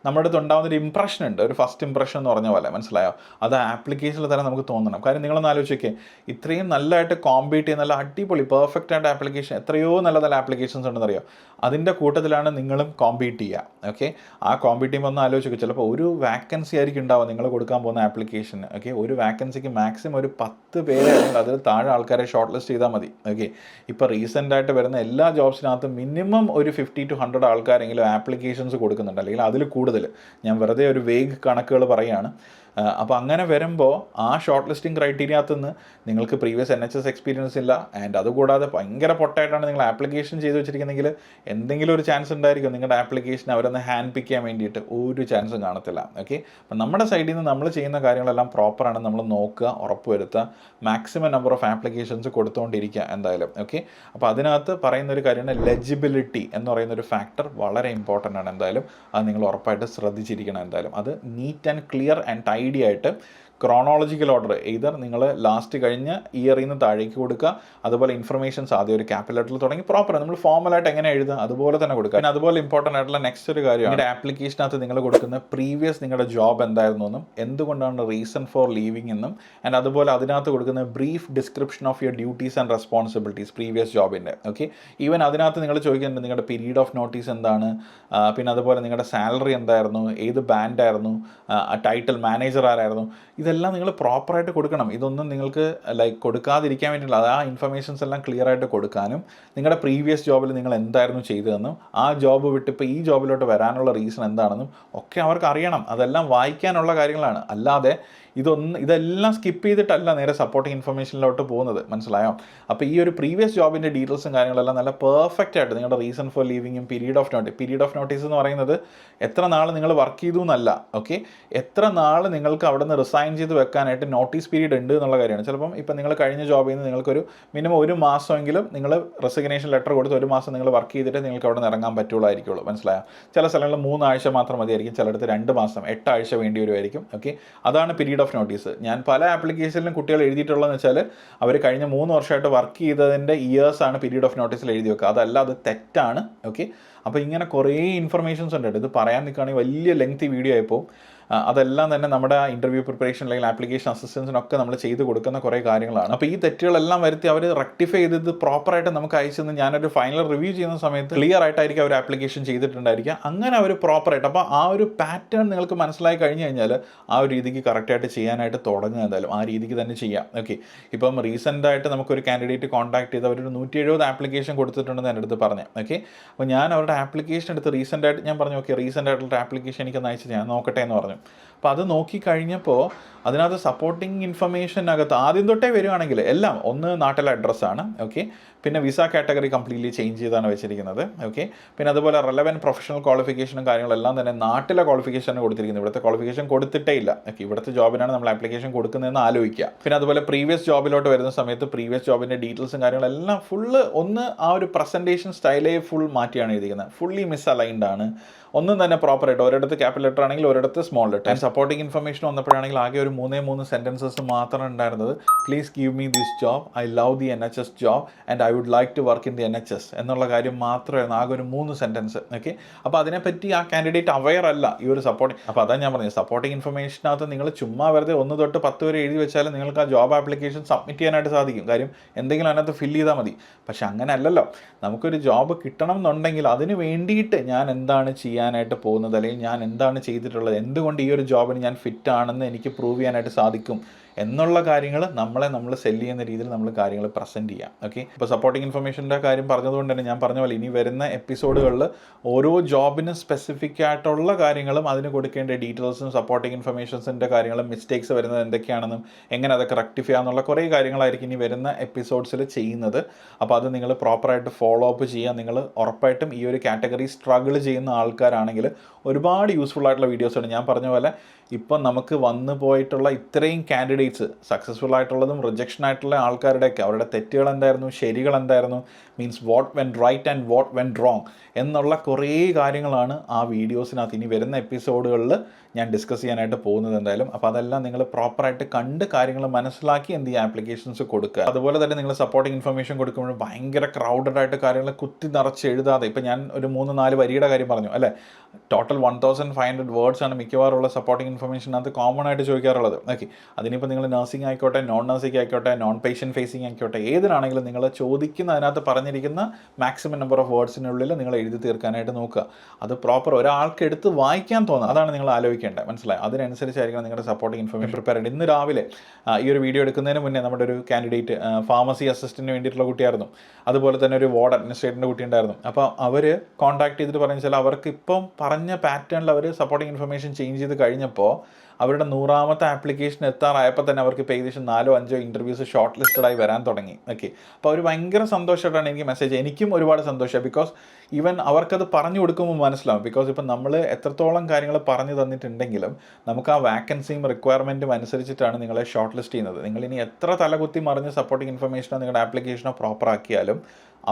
നമ്മുടെ അടുത്ത് ഉണ്ടാകുന്ന ഒരു ഇംപ്രഷൻ ഉണ്ട്, ഒരു ഫസ്റ്റ് ഇംപ്രഷൻ എന്ന് പറഞ്ഞ പോലെ, മനസ്സിലായോ? അത് ആപ്ലിക്കേഷനിൽ തന്നെ നമുക്ക് തോന്നണം. കാര്യം നിങ്ങളൊന്ന് ആലോചിക്കേ, ഇത്രയും നല്ലതായിട്ട് കോമ്പീറ്റ് ചെയ്യുന്ന നല്ല അടിപൊളി പെർഫെക്റ്റ് ആയിട്ട് ആപ്ലിക്കേഷൻ, എത്രയോ നല്ല നല്ല ആപ്ലിക്കേഷൻസ് ഉണ്ടെന്നറിയോ? അതിൻ്റെ കൂട്ടത്തിലാണ് നിങ്ങളും കോമ്പീറ്റ് ചെയ്യുക. ഓക്കെ, ആ കോമ്പീറ്റ് ചെയ്യുമ്പോൾ ഒന്ന് ആലോചിക്കുക, ചിലപ്പോൾ ഒരു വാക്കൻസി ആയിരിക്കും ഉണ്ടാവുക നിങ്ങൾ കൊടുക്കാൻ പോകുന്ന ആപ്ലിക്കേഷന്. ഓക്കെ, ഒരു വാക്കൻസിക്ക് മാക്സിമം ഒരു 10 പേരെ അല്ലെങ്കിൽ അതിൽ താഴെ ആൾക്കാരെ ഷോർട്ട് ലിസ്റ്റ് ചെയ്താൽ മതി. ഓക്കെ, ഇപ്പോൾ റീസെൻ്റ് ആയിട്ട് വരുന്ന എല്ലാ ജോബ്സിനകത്തും മിനിമം ഒരു 50 to 100 ആൾക്കാരെങ്കിലും ആപ്ലിക്കേഷൻസ് കൊടുക്കുന്നുണ്ട്, അല്ലെങ്കിൽ അതിൽ കൂടുതൽ. ഞാൻ വെറുതെ ഒരു വേഗ് കണക്കുകൾ പറയുകയാണ്. അപ്പോൾ അങ്ങനെ വരുമ്പോൾ ആ ഷോർട്ട് ലിസ്റ്റിംഗ് ക്രൈറ്റീരിയകത്ത് നിന്ന് നിങ്ങൾക്ക് പ്രീവിയസ് NHS എക്സ്പീരിയൻസ് ഇല്ല, ആൻഡ് അതുകൂടാതെ ഭയങ്കര പൊട്ടായിട്ടാണ് നിങ്ങൾ ആപ്ലിക്കേഷൻ ചെയ്ത് വെച്ചിരിക്കുന്നെങ്കിൽ എന്തെങ്കിലും ഒരു ചാൻസ് ഉണ്ടായിരിക്കും നിങ്ങളുടെ ആപ്ലിക്കേഷൻ അവരൊന്ന് ഹാൻഡ് പിക്ക് ചെയ്യാൻ വേണ്ടിയിട്ട്. ഒരു ചാൻസും കാണത്തില്ല. ഓക്കെ, അപ്പം നമ്മുടെ സൈഡിൽ നിന്ന് നമ്മൾ ചെയ്യുന്ന കാര്യങ്ങളെല്ലാം പ്രോപ്പറാണ് നമ്മൾ നോക്കുക, ഉറപ്പ് വരുത്തുക, മാക്സിമം നമ്പർ ഓഫ് ആപ്ലിക്കേഷൻസ് കൊടുത്തുകൊണ്ടിരിക്കുക എന്തായാലും. ഓക്കെ, അപ്പോൾ അതിനകത്ത് പറയുന്നൊരു കാര്യമാണ് ലെജിബിലിറ്റി എന്ന് പറയുന്നൊരു ഫാക്ടർ വളരെ ഇമ്പോർട്ടൻ്റ് ആണ് എന്തായാലും. അത് നിങ്ങൾ ഉറപ്പായിട്ട് ശ്രദ്ധിച്ചിരിക്കണം എന്തായാലും. അത് neat and clear and tidy ആയിട്ട് ക്രോണോളജിക്കൽ ഓർഡർ എയ്തർ നിങ്ങൾ ലാസ്റ്റ് കഴിഞ്ഞ ഇയറിൽ നിന്ന് താഴേക്ക് കൊടുക്കുക, അതുപോലെ ഇൻഫർമേഷൻസ് ആദ്യം ഒരു ക്യാപിറ്റൽ ലെറ്ററിൽ തുടങ്ങി പ്രോപ്പർ നമ്മൾ ഫോർമലായിട്ട് എങ്ങനെ എഴുതുക അതുപോലെ തന്നെ കൊടുക്കുക. പിന്നെ അതുപോലെ ഇമ്പോർട്ടൻ്റ് ആയിട്ടുള്ള നെക്സ്റ്റ് ഒരു കാര്യം, നിങ്ങളുടെ ആപ്ലിക്കേഷനകത്ത് നിങ്ങൾ കൊടുക്കുന്ന പ്രീവിയസ് നിങ്ങളുടെ ജോബ് എന്തായിരുന്നു എന്നും എന്തുകൊണ്ടാണ് റീസൺ ഫോർ ലീവിംഗ് എന്നും, ആൻഡ് അതുപോലെ അതിനകത്ത് കൊടുക്കുന്ന brief description of your duties and responsibilities previous ജോബിൻ്റെ. ഓക്കെ, ഈവൻ അതിനകത്ത് നിങ്ങൾ ചോദിക്കുന്നുണ്ട് നിങ്ങളുടെ പീരീഡ് ഓഫ് നോട്ടീസ് എന്താണ്, പിന്നെ അതുപോലെ നിങ്ങളുടെ സാലറി എന്തായിരുന്നു, ഏത് ബാൻഡായിരുന്നു, ടൈറ്റിൽ മാനേജർ ആരായിരുന്നു, ഇതെല്ലാം നിങ്ങൾ പ്രോപ്പറായിട്ട് കൊടുക്കണം. ഇതൊന്നും നിങ്ങൾക്ക് കൊടുക്കാതിരിക്കാൻ വേണ്ടിയില്ല. അത് ആ ഇൻഫർമേഷൻസ് എല്ലാം ക്ലിയർ ആയിട്ട് കൊടുക്കാനും നിങ്ങളുടെ പ്രീവിയസ് ജോബിൽ നിങ്ങൾ എന്തായിരുന്നു ചെയ്തതെന്നും ആ ജോബ് വിട്ട് ഇപ്പോൾ ഈ ജോബിലോട്ട് വരാനുള്ള റീസൺ എന്താണെന്നും ഒക്കെ അവർക്ക് അറിയണം. അതെല്ലാം വായിക്കാനുള്ള കാര്യങ്ങളാണ്. അല്ലാതെ ഇതെല്ലാം സ്കിപ്പ് ചെയ്തിട്ടല്ല നേരെ സപ്പോർട്ടിങ് ഇൻഫർമേഷനിലോട്ട് പോകുന്നത്, മനസ്സിലായോ? അപ്പോൾ ഈ ഒരു പ്രീവിയസ് ജോബിൻ്റെ ഡീറ്റെയിൽസും കാര്യങ്ങളെല്ലാം നല്ല പെർഫെക്റ്റ് ആയിട്ട് നിങ്ങളുടെ റീസൺ ഫോർ ലീവിങ്ങും പീരീഡ് ഓഫ് നോട്ടീസ് എന്ന് പറയുന്നത് എത്ര നാൾ നിങ്ങൾ വർക്ക് ചെയ്തു എന്നല്ല. ഓക്കെ, എത്ര നാൾ നിങ്ങൾക്ക് അവിടെ നിന്ന് റിസൈൻ ചെയ്ത് വെക്കാനായിട്ട് നോട്ടീസ് പീരീഡ് ഉണ്ട് എന്നുള്ള കാര്യമാണ്. ചിലപ്പം ഇപ്പം നിങ്ങൾ കഴിഞ്ഞ ജോബിൽ നിന്ന് നിങ്ങൾക്കൊരു മിനിമം 1 മാസമെങ്കിലും നിങ്ങൾ റെസിഗ്നേഷൻ ലെറ്റർ കൊടുത്ത് 1 മാസം നിങ്ങൾ വർക്ക് ചെയ്തിട്ട് നിങ്ങൾക്ക് അവിടെ നിന്ന് ഇറങ്ങാൻ പറ്റുള്ളൂ, മനസ്സിലായോ? ചില സ്ഥലങ്ങളിൽ 3 ആഴ്ച മാത്രം മതിയായിരിക്കും, ചിലയിടത്ത് 2 മാസം 8 ആഴ്ച വേണ്ടി വരുമായിരിക്കും. ഓക്കെ, അതാണ് പീരീഡ് ഓഫ് നോട്ടീസ്. ഞാൻ പല ആപ്ലിക്കേഷനിലും കുട്ടികൾ എഴുതിയിട്ടുള്ളതെന്ന് വെച്ചാൽ അവർ കഴിഞ്ഞ 3 വർഷമായിട്ട് വർക്ക് ചെയ്തതിൻ്റെ ഇയേഴ്സാണ് പീരീഡ് ഓഫ് നോട്ടീസിൽ എഴുതി വെക്കുക. അതല്ല, അത് തെറ്റാണ്. ഓക്കെ, അപ്പോൾ ഇങ്ങനെ കുറേ ഇൻഫർമേഷൻസ് ഉണ്ട്. ഇത് പറയാൻ നിൽക്കുകയാണെങ്കിൽ വലിയ ലെങ്തി വീഡിയോ ആയപ്പോൾ അതെല്ലാം തന്നെ നമ്മുടെ ഇൻ്റർവ്യൂ പ്രിപ്പറേഷൻ അല്ലെങ്കിൽ ആപ്ലിക്കേഷൻ അസിസ്റ്റൻസിനൊക്കെ നമ്മൾ ചെയ്ത് കൊടുക്കുന്ന കുറേ കാര്യങ്ങളാണ്. അപ്പോൾ ഈ തെറ്റുകളെല്ലാം വരുത്തി അവർ റെക്ടിഫൈ ചെയ്ത് പ്രോപ്പറായിട്ട് നമുക്ക് അയച്ചെന്ന് ഞാനൊരു ഫൈനൽ റിവ്യൂ ചെയ്യുന്ന സമയത്ത് ക്ലിയർ ആയിട്ടായിരിക്കും അവർ ആപ്ലിക്കേഷൻ ചെയ്തിട്ടുണ്ടായിരിക്കുക. അങ്ങനെ അവർ പ്രോപ്പറായിട്ട്, അപ്പോൾ ആ ഒരു പാറ്റേൺ നിങ്ങൾക്ക് മനസ്സിലായി കഴിഞ്ഞ് കഴിഞ്ഞാൽ ആ ഒരു രീതിക്ക് കറക്റ്റായിട്ട് ചെയ്യാനായിട്ട് തുടങ്ങുക എന്തായാലും. ആ രീതിക്ക് തന്നെ ചെയ്യാം. ഓക്കെ, ഇപ്പം റീസെൻ്റായിട്ട് നമുക്കൊരു കാൻഡിഡേറ്റ് കോൺടാക്ട് ചെയ്ത് അവരൊരു 170 ആപ്ലിക്കേഷൻ കൊടുത്തിട്ടുണ്ടെന്ന് എൻ്റെ അടുത്ത് പറഞ്ഞു. ഓക്കെ, അപ്പോൾ ഞാൻ അവരുടെ ആപ്ലിക്കേഷൻ എടുത്ത് റീസെൻ്റായിട്ട് ഞാൻ പറഞ്ഞു ഓക്കെ റീസെൻ്റായിട്ടുള്ള ആപ്ലിക്കേഷൻ എനിക്കൊന്ന് അയച്ച് ഞാൻ നോക്കട്ടെ എന്ന് പറഞ്ഞു. അപ്പോൾ അത് നോക്കിക്കഴിഞ്ഞപ്പോൾ അതിനകത്ത് സപ്പോർട്ടിങ് ഇൻഫർമേഷനകത്ത് ആദ്യം തൊട്ടേ വരികയാണെങ്കിൽ എല്ലാം ഒന്ന് നാട്ടിലെ അഡ്രസ്സാണ്. ഓക്കെ, പിന്നെ വിസ കാറ്റഗറി കംപ്ലീറ്റ്ലി ചേഞ്ച് ചെയ്താണ് വെച്ചിരിക്കുന്നത്. ഓക്കെ, പിന്നെ അതുപോലെ റെലവൻറ്റ് പ്രൊഫഷണൽ ക്വാളിഫിക്കേഷനും കാര്യങ്ങളെല്ലാം തന്നെ നാട്ടിലെ ക്വാളിഫിക്കേഷനാണ് കൊടുത്തിരിക്കുന്നത്, ഇവിടുത്തെ ക്വാളിഫിക്കേഷൻ കൊടുത്തിട്ടേ ഇല്ല. ഓക്കെ, ഇവിടുത്തെ ജോബിനാണ് നമ്മൾ ആപ്ലിക്കേഷൻ കൊടുക്കുന്നതെന്ന് ആലോചിക്കുക. പിന്നെ അതുപോലെ പ്രീവിയസ് ജോബിലോട്ട് വരുന്ന സമയത്ത് പ്രീവിയസ് ജോബിൻ്റെ ഡീറ്റെയിൽസും കാര്യങ്ങളെല്ലാം ഫുള്ള് ഒന്ന് ആ ഒരു പ്രസൻറ്റേഷൻ സ്റ്റൈലേ ഫുൾ മാറ്റിയാണ് എഴുതിയിരിക്കുന്നത്. ഫുള്ളി മിസ് അലൈൻഡ് ആണ്. ഒന്നും തന്നെ പ്രോപ്പറായിട്ട് ഒരിടത്ത് ക്യാപിറ്റൽ ലെറ്റർ ആണെങ്കിൽ ഒരിടത്ത് small letter. And supporting information വന്നപ്പോഴാണെങ്കിൽ ആകെ ഒരു 3 സെൻറ്റൻസസ് മാത്രമാണ് ഉണ്ടായിരുന്നത്. Please give me this job, I love the NHS job and I would like to work in the NHS എന്നുള്ള കാര്യം മാത്രമായിരുന്നു ആകെ ഒരു 3 സെൻറ്റൻസ്. ഓക്കെ, അപ്പോൾ അതിനെപ്പറ്റി ആ കാൻഡിഡേറ്റ് അവെയർ അല്ല ഈ ഒരു സപ്പോർട്ടിങ്. അപ്പോൾ അതാണ് ഞാൻ പറഞ്ഞത്, സപ്പോർട്ടിംഗ് ഇൻഫർമേഷനകത്ത് നിങ്ങൾ ചുമ്മാ വെറുതെ 1 തൊട്ട് 10 വരെ എഴുതി വെച്ചാൽ നിങ്ങൾക്ക് ആ ജോബ് ആപ്ലിക്കേഷൻ സബ്മിറ്റ് ചെയ്യാനായിട്ട് സാധിക്കും. കാര്യം എന്തെങ്കിലും അതിനകത്ത് ഫില്ല് ചെയ്താൽ മതി. പക്ഷെ അങ്ങനെ അല്ലല്ലോ, നമുക്കൊരു ജോബ് കിട്ടണം എന്നുണ്ടെങ്കിൽ അതിന് വേണ്ടിയിട്ട് ഞാൻ എന്താണ് ചെയ്യാനായിട്ട് പോകുന്നത്, അല്ലെങ്കിൽ ഞാൻ എന്താണ് ചെയ്തിട്ടുള്ളത്, എന്തുകൊണ്ട് ഈ ഒരു ജോബിന് ഞാൻ ഫിറ്റ് ആണെന്ന് എനിക്ക് പ്രൂവ് ചെയ്യാനായിട്ട് സാധിക്കും എന്നുള്ള കാര്യങ്ങൾ നമ്മൾ സെല് ചെയ്യുന്ന രീതിയിൽ നമ്മൾ കാര്യങ്ങൾ പ്രസൻറ്റ് ചെയ്യാം. ഓക്കെ, ഇപ്പോൾ സപ്പോർട്ടിംഗ് ഇൻഫർമേഷൻ്റെ കാര്യം പറഞ്ഞതുകൊണ്ട് തന്നെ ഞാൻ പറഞ്ഞ പോലെ ഇനി വരുന്ന എപ്പിസോഡുകളിൽ ഓരോ ജോബിന് സ്പെസിഫിക് ആയിട്ടുള്ള കാര്യങ്ങളും അതിന് കൊടുക്കേണ്ട ഡീറ്റെയിൽസും സപ്പോർട്ടിംഗ് ഇൻഫർമേഷൻസിൻ്റെ കാര്യങ്ങളും മിസ്റ്റേക്സ് വരുന്നത് എന്തൊക്കെയാണെന്നും എങ്ങനെ അതൊക്കെ റെക്ടിഫൈ ചെയ്യാന്നുള്ള കുറേ കാര്യങ്ങളായിരിക്കും ഇനി വരുന്ന എപ്പിസോഡ്സിൽ ചെയ്യുന്നത്. അപ്പോൾ അത് നിങ്ങൾ പ്രോപ്പറായിട്ട് ഫോളോ അപ്പ് ചെയ്യുക. നിങ്ങൾ ഉറപ്പായിട്ടും ഈ ഒരു കാറ്റഗറി സ്ട്രഗിൾ ചെയ്യുന്ന ആൾക്കാരാണെങ്കിൽ ഒരുപാട് യൂസ്ഫുൾ ആയിട്ടുള്ള വീഡിയോസാണ്. ഞാൻ പറഞ്ഞ പോലെ ഇപ്പം നമുക്ക് വന്നു പോയിട്ടുള്ള ഇത്രയും കാൻഡിഡേറ്റ്സ് സക്സസ്ഫുൾ ആയിട്ടുള്ളതും റിജക്ഷൻ ആയിട്ടുള്ള ആൾക്കാരുടെയൊക്കെ അവരുടെ തെറ്റുകൾ എന്തായിരുന്നു, ശരികൾ എന്തായിരുന്നു, means what went right and what went wrong എന്നുള്ള കുറേ കാര്യങ്ങളാണ് ആ വീഡിയോസിനകത്ത് ഇനി വരുന്ന എപ്പിസോഡുകളിൽ ഞാൻ ഡിസ്കസ് ചെയ്യാനായിട്ട് പോകുന്നത് എന്തായാലും. അപ്പോൾ അതെല്ലാം നിങ്ങൾ പ്രോപ്പറായിട്ട് കണ്ട് കാര്യങ്ങൾ മനസ്സിലാക്കി എന്ത് ചെയ്യുക ആപ്ലിക്കേഷൻസ് കൊടുക്കുക. അതുപോലെ തന്നെ നിങ്ങൾ സപ്പോർട്ടിംഗ് ഇൻഫർമേഷൻ കൊടുക്കുമ്പോൾ ഭയങ്കര ക്രൗഡഡ് ആയിട്ട് കാര്യങ്ങൾ കുത്തി നിറച്ച് എഴുതാതെ, ഇപ്പോൾ ഞാൻ ഒരു 3-4 വരിയുടെ കാര്യം പറഞ്ഞു അല്ലേ, ടോട്ടൽ 1500 വേർഡ്സ് ആണ് മിക്കവാറുള്ള സപ്പോർട്ടിംഗ് ഇൻഫർമേഷനകത്ത് കോമൺ ആയിട്ട് ചോദിക്കാറുള്ളത്. ഓക്കെ, അതിനിപ്പോൾ നിങ്ങൾ നഴ്സിംഗ് ആയിക്കോട്ടെ, നോൺ നഴ്സിംഗ് ആയിക്കോട്ടെ, നോൺ പേഷ്യൻറ്റ് ഫേസിംഗ് ആയിക്കോട്ടെ, ഏതിനാണെങ്കിലും നിങ്ങൾ ചോദിക്കുന്ന അതിനകത്ത് പറഞ്ഞിരിക്കുന്ന മാക്സിമം നമ്പർ ഓഫ് വേർഡ്സിനുള്ളിൽ നിങ്ങൾ എഴുതി തീർക്കാനായിട്ട് നോക്കുക. അത് പ്രോപ്പർ ഒരാൾക്ക് എടുത്ത് വായിക്കാൻ തോന്നുക, അതാണ് നിങ്ങൾ ആലോചിക്കേണ്ടത്, മനസ്സിലായി? അതിനനുസരിച്ചായിരിക്കണം നിങ്ങളുടെ സപ്പോർട്ടിംഗ് ഇൻഫർമേഷൻ പ്രിപ്പയർ ചെയ്യേണ്ടത്. ഇന്ന് രാവിലെ ഈ ഒരു വീഡിയോ എടുക്കുന്നതിന് മുന്നേ നമ്മുടെ ഒരു കാൻഡിഡേറ്റ് ഫാർമസി അസിസ്റ്റൻറ്റിന് വേണ്ടിയിട്ടുള്ള കുട്ടിയായിരുന്നു, അതുപോലെ തന്നെ ഒരു വാർഡ് അഡ്മിനിസ്ട്രേറ്ററിൻ്റെ കുട്ടി ഉണ്ടായിരുന്നു. അപ്പോൾ അവർ കോൺടാക്ട് ചെയ്തിട്ട് പറഞ്ഞു വെച്ചാൽ അവർക്ക് ഇപ്പം പറഞ്ഞ പാറ്റേണിൽ അവർ സപ്പോർട്ടിംഗ് ഇൻഫർമേഷൻ ചേഞ്ച് ചെയ്ത് കഴിഞ്ഞപ്പോൾ അവരുടെ 100ാമത്തെ ആപ്ലിക്കേഷൻ എത്താറായപ്പോൾ തന്നെ അവർക്ക് ഇപ്പോൾ ഏകദേശം 4-5 ഇൻ്റർവ്യൂസ് ഷോർട്ട് ലിസ്റ്റഡായി വരാൻ തുടങ്ങി. ഓക്കെ, അപ്പോൾ അവർ ഭയങ്കര സന്തോഷമായിട്ടാണ് എനിക്ക് മെസ്സേജ്. എനിക്കും ഒരുപാട് സന്തോഷമാണ്. ബിക്കോസ് ഈവൻ അവർക്കത് പറഞ്ഞു കൊടുക്കുമ്പോൾ മനസ്സിലാവും. ബിക്കോസ് ഇപ്പം നമ്മൾ എത്രത്തോളം കാര്യങ്ങൾ പറഞ്ഞു തന്നിട്ടുണ്ടെങ്കിലും നമുക്ക് ആ വാക്കൻസിയും റിക്വയർമെൻറ്റും അനുസരിച്ചിട്ടാണ് നിങ്ങളെ ഷോർട്ട് ലിസ്റ്റ് ചെയ്യുന്നത്. നിങ്ങളിനി എത്ര തലകുത്തി മറിഞ്ഞ് സപ്പോർട്ടിംഗ് ഇൻഫർമേഷനോ നിങ്ങളുടെ ആപ്ലിക്കേഷനോ പ്രോപ്പർ ആക്കിയാലും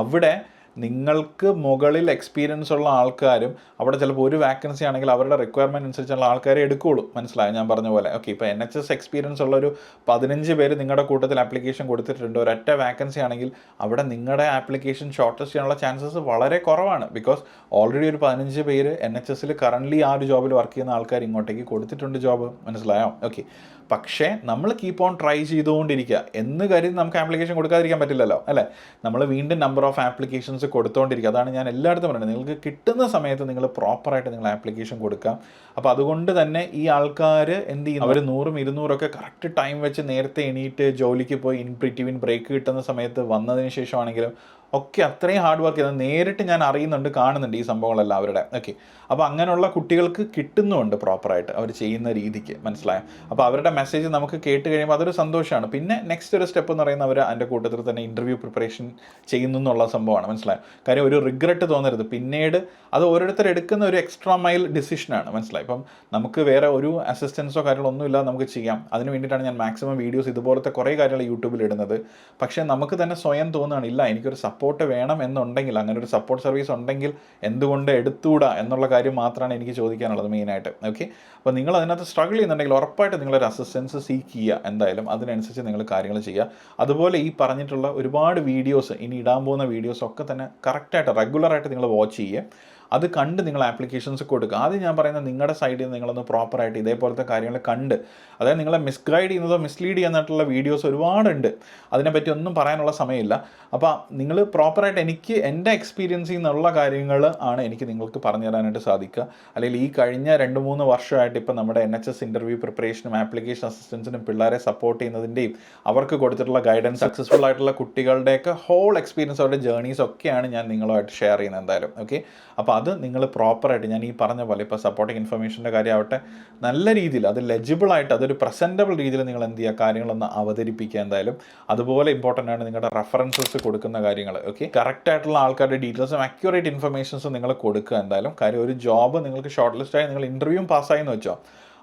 അവിടെ നിങ്ങൾക്ക് മുകളിൽ എക്സ്പീരിയൻസ് ഉള്ള ആൾക്കാരും അവിടെ ചിലപ്പോൾ ഒരു വാക്കൻസി ആണെങ്കിൽ അവരുടെ റിക്വയർമെൻറ്റ് അനുസരിച്ചുള്ള ആൾക്കാരെ എടുക്കുകയുള്ളൂ. മനസ്സിലായോ ഞാൻ പറഞ്ഞ പോലെ? ഓക്കെ, ഇപ്പോൾ NHS എക്സ്പീരിയൻസ് ഉള്ള ഒരു 15 പേര് നിങ്ങളുടെ കൂട്ടത്തിൽ ആപ്ലിക്കേഷൻ കൊടുത്തിട്ടുണ്ട്, ഒരൊറ്റ വാക്കൻസി ആണെങ്കിൽ അവിടെ നിങ്ങളുടെ ആപ്ലിക്കേഷൻ ഷോർട്ട് ലിസ്റ്റ് ചെയ്യാനുള്ള ചാൻസസ് വളരെ കുറവാണ്. ബിക്കോസ് ഓൾറെഡി ഒരു 15 പേര് NHSൽ കറൻ്റ്ലി ആ ഒരു ജോബിൽ വർക്ക് ചെയ്യുന്ന ആൾക്കാർ ഇങ്ങോട്ടേക്ക് കൊടുത്തിട്ടുണ്ട് ജോബ്. മനസ്സിലായോ? ഓക്കെ, പക്ഷേ നമ്മൾ കീപ്പ് ഓൺ ട്രൈ ചെയ്തുകൊണ്ടിരിക്കുക എന്ന് കരുതി നമുക്ക് ആപ്ലിക്കേഷൻ കൊടുക്കാതിരിക്കാൻ പറ്റില്ലല്ലോ, അല്ലേ? നമ്മൾ വീണ്ടും നമ്പർ ഓഫ് ആപ്ലിക്കേഷൻസ് കൊടുത്തുകൊണ്ടിരിക്കുക. അതാണ് ഞാൻ എല്ലായിടത്തും പറയുന്നത്. നിങ്ങൾക്ക് കിട്ടുന്ന സമയത്ത് നിങ്ങൾ പ്രോപ്പറായിട്ട് നിങ്ങൾ ആപ്ലിക്കേഷൻ കൊടുക്കുക. അപ്പോൾ അതുകൊണ്ട് തന്നെ ഈ ആൾക്കാർ എന്ത് ചെയ്യും, അവർ 100ഉം 200ഒക്കെ കറക്റ്റ് ടൈം വെച്ച് നേരത്തെ എണീറ്റ് ജോലിക്ക് പോയി ഇൻ ബിറ്റ്വീൻ ബ്രേക്ക് കിട്ടുന്ന സമയത്ത് വന്നതിന് ശേഷമാണെങ്കിലും ഒക്കെ അത്രയും ഹാർഡ് വർക്ക് ചെയ്തത് നേരിട്ട് ഞാൻ അറിയുന്നുണ്ട്, കാണുന്നുണ്ട് ഈ സംഭവങ്ങളെല്ലാം അവരുടെ. ഓക്കെ, അപ്പോൾ അങ്ങനെയുള്ള കുട്ടികൾക്ക് കിട്ടുന്നുമുണ്ട് പ്രോപ്പറായിട്ട് അവർ ചെയ്യുന്ന രീതിക്ക്. മനസ്സിലായോ? അപ്പോൾ അവരുടെ മെസ്സേജ് നമുക്ക് കേട്ട് കഴിയുമ്പോൾ അതൊരു സന്തോഷമാണ്. പിന്നെ നെക്സ്റ്റ് ഒരു സ്റ്റെപ്പ് എന്ന് പറയുന്നത് അവർ അതിൻ്റെ കൂട്ടത്തിൽ തന്നെ ഇൻ്റർവ്യൂ പ്രിപ്പറേഷൻ ചെയ്യുന്നു എന്നുള്ള സംഭവമാണ്. മനസ്സിലായോ? കാര്യം ഒരു റിഗ്രറ്റ് തോന്നരുത്. പിന്നീട് അത് ഓരോരുത്തർ എടുക്കുന്ന ഒരു എക്സ്ട്രാ മൈൽ ഡിസിഷനാണ്. മനസ്സിലായി? ഇപ്പം നമുക്ക് വേറെ ഒരു അസിസ്റ്റൻസോ കാര്യങ്ങളൊന്നും ഇല്ലാതെ നമുക്ക് ചെയ്യാം. അതിന് വേണ്ടിയിട്ടാണ് ഞാൻ മാക്സിമം വീഡിയോസ് ഇതുപോലത്തെ കുറേ കാര്യങ്ങൾ യൂട്യൂബിൽ ഇടുന്നത്. പക്ഷേ നമുക്ക് തന്നെ സ്വയം തോന്നുകയാണ്, ഇല്ല എനിക്കൊരു സപ്പോർട്ട് വേണം എന്നുണ്ടെങ്കിൽ, അങ്ങനെ ഒരു സപ്പോർട്ട് സർവീസ് ഉണ്ടെങ്കിൽ എന്തുകൊണ്ട് എടുത്തുകൂടാ എന്നുള്ള കാര്യം മാത്രമാണ് എനിക്ക് ചോദിക്കാനുള്ളത് മെയിനായിട്ട്. ഓക്കെ, അപ്പോൾ നിങ്ങൾ അതിനകത്ത് സ്ട്രഗിൾ ചെയ്യുന്നുണ്ടെങ്കിൽ ഉറപ്പായിട്ട് നിങ്ങളൊരു അസിസ്റ്റൻസ് സീക്ക് ചെയ്യുക. എന്തായാലും അതിനനുസരിച്ച് നിങ്ങൾ കാര്യങ്ങൾ ചെയ്യുക. അതുപോലെ ഈ പറഞ്ഞിട്ടുള്ള ഒരുപാട് വീഡിയോസ്, ഇനി ഇടാൻ പോകുന്ന വീഡിയോസ് ഒക്കെ തന്നെ കറക്റ്റായിട്ട് റെഗുലറായിട്ട് നിങ്ങൾ വാച്ച് ചെയ്യുക. അത് കണ്ട് നിങ്ങൾ ആപ്ലിക്കേഷൻസ് കൊടുക്കുക. ആദ്യം ഞാൻ പറയുന്നത് നിങ്ങളുടെ സൈഡിൽ നിന്ന് നിങ്ങളൊന്ന് പ്രോപ്പറായിട്ട് ഇതേപോലത്തെ കാര്യങ്ങൾ കണ്ട്, അതായത് നിങ്ങളെ മിസ്ഗൈഡ് ചെയ്യുന്നതോ മിസ്ലീഡ് ചെയ്യുന്നിട്ടുള്ള വീഡിയോസ് ഒരുപാടുണ്ട്. അതിനെപ്പറ്റി ഒന്നും പറയാനുള്ള സമയമില്ല. അപ്പോൾ നിങ്ങൾ പ്രോപ്പറായിട്ട് എനിക്ക് എൻ്റെ എക്സ്പീരിയൻസിൽ നിന്നുള്ള കാര്യങ്ങൾ ആണ് എനിക്ക് നിങ്ങൾക്ക് പറഞ്ഞു തരാനായിട്ട് സാധിക്കുക. അല്ലെങ്കിൽ ഈ കഴിഞ്ഞ 2-3 വർഷമായിട്ട് ഇപ്പോൾ നമ്മുടെ NHS ഇൻ്റർവ്യൂ പ്രിപ്പറേഷനും ആപ്ലിക്കേഷൻ അസിസ്റ്റൻസിനും പിള്ളേരെ സപ്പോർട്ട് ചെയ്യുന്നതിൻ്റെയും അവർക്ക് കൊടുത്തിട്ടുള്ള ഗൈഡൻസ്, സക്സസ്ഫുൾ ആയിട്ടുള്ള കുട്ടികളുടെയൊക്കെ ഹോൾ എക്സ്പീരിയൻസ്, അവരുടെ ജേർണീസ് ഒക്കെയാണ് ഞാൻ നിങ്ങളുമായിട്ട് ഷെയർ ചെയ്യുന്നത് എന്തായാലും. ഓക്കെ, അപ്പോൾ അത് നിങ്ങൾ പ്രോപ്പറായിട്ട് ഞാൻ ഈ പറഞ്ഞ പോലെ ഇപ്പോൾ സപ്പോർട്ടിംഗ് ഇൻഫർമേഷൻ്റെ കാര്യമാവട്ടെ നല്ല രീതിയിൽ അത് ലെജിബിളായിട്ട് അതൊരു പ്രസൻറ്റബിൾ രീതിയിൽ നിങ്ങൾ എന്ത് ചെയ്യുക, കാര്യങ്ങളൊന്ന് അവതരിപ്പിക്കുക. എന്തായാലും അതുപോലെ ഇമ്പോർട്ടൻ്റ് ആണ് നിങ്ങളുടെ റെഫറൻസസ് കൊടുക്കുന്ന കാര്യങ്ങൾ. ഓക്കെ, കറക്റ്റായിട്ടുള്ള ആൾക്കാരുടെ ഡീറ്റെയിൽസും അക്യുറേറ്റ് ഇൻഫർമേഷൻസും നിങ്ങൾ കൊടുക്കുക. എന്തായാലും കാര്യം ഒരു ജോബ് നിങ്ങൾക്ക് ഷോർട്ട് ലിസ്റ്റായി നിങ്ങൾ ഇൻ്റർവ്യൂവും പാസ്സായി എന്ന് വെച്ചോ,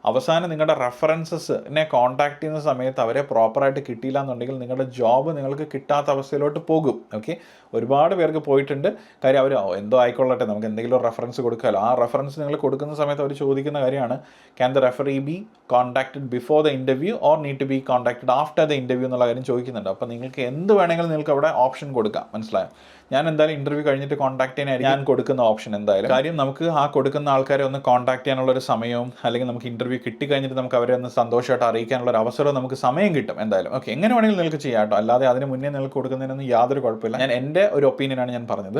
അവസാനം നിങ്ങളുടെ റെഫറൻസസിനെ കോൺടാക്ട് ചെയ്യുന്ന സമയത്ത് അവരെ പ്രോപ്പറായിട്ട് കിട്ടിയില്ല എന്നുണ്ടെങ്കിൽ നിങ്ങളുടെ ജോബ് നിങ്ങൾക്ക് കിട്ടാത്ത അവസ്ഥയിലോട്ട് പോകും. ഓക്കെ, ഒരുപാട് പേർക്ക് പോയിട്ടുണ്ട്. കാര്യം അവർ എന്തോ ആയിക്കൊള്ളട്ടെ നമുക്ക് എന്തെങ്കിലും ഒരു റെഫറൻസ് കൊടുക്കാമല്ലോ. ആ റെഫറൻസ് നിങ്ങൾ കൊടുക്കുന്ന സമയത്ത് അവർ ചോദിക്കുന്ന കാര്യമാണ്, can the referee be contacted before the interview or need to be contacted after the interview എന്നുള്ള കാര്യം ചോദിക്കുന്നുണ്ട്. അപ്പോൾ നിങ്ങൾക്ക് എന്ത് വേണമെങ്കിലും നിങ്ങൾക്ക് അവിടെ ഓപ്ഷൻ കൊടുക്കാം. മനസ്സിലായോ? ഞാൻ എന്തായാലും ഇൻ്റർവ്യൂ കഴിഞ്ഞിട്ട് കോൺടാക്ട് ചെയ്യാനായിരിക്കും ഞാൻ കൊടുക്കുന്ന ഓപ്ഷൻ. എന്തായാലും കാര്യം നമുക്ക് ആ കൊടുക്കുന്ന ആൾക്കാരെ ഒന്ന് കോൺടാക്ട് ചെയ്യാനുള്ളൊരു സമയവും, അല്ലെങ്കിൽ നമുക്ക് ഇൻ്റർവ്യൂ കിട്ടിക്കഴിഞ്ഞിട്ട് നമുക്ക് അവരെ ഒന്ന് സന്തോഷമായിട്ട് അറിയിക്കാനുള്ള ഒരു അവസരവും നമുക്ക് സമയം കിട്ടും. എന്തായാലും ഓക്കെ, എങ്ങനെ വേണമെങ്കിലും നിങ്ങൾക്ക് ചെയ്യാം കേട്ടോ. അല്ലാതെ അതിന് മുന്നേ നിങ്ങൾക്ക് കൊടുക്കുന്നതിനൊന്നും യാതൊരു കുഴപ്പമില്ല. ഞാൻ എൻ്റെ ഒരു ഒപ്പീനിയനാണ് ഞാൻ പറഞ്ഞത്.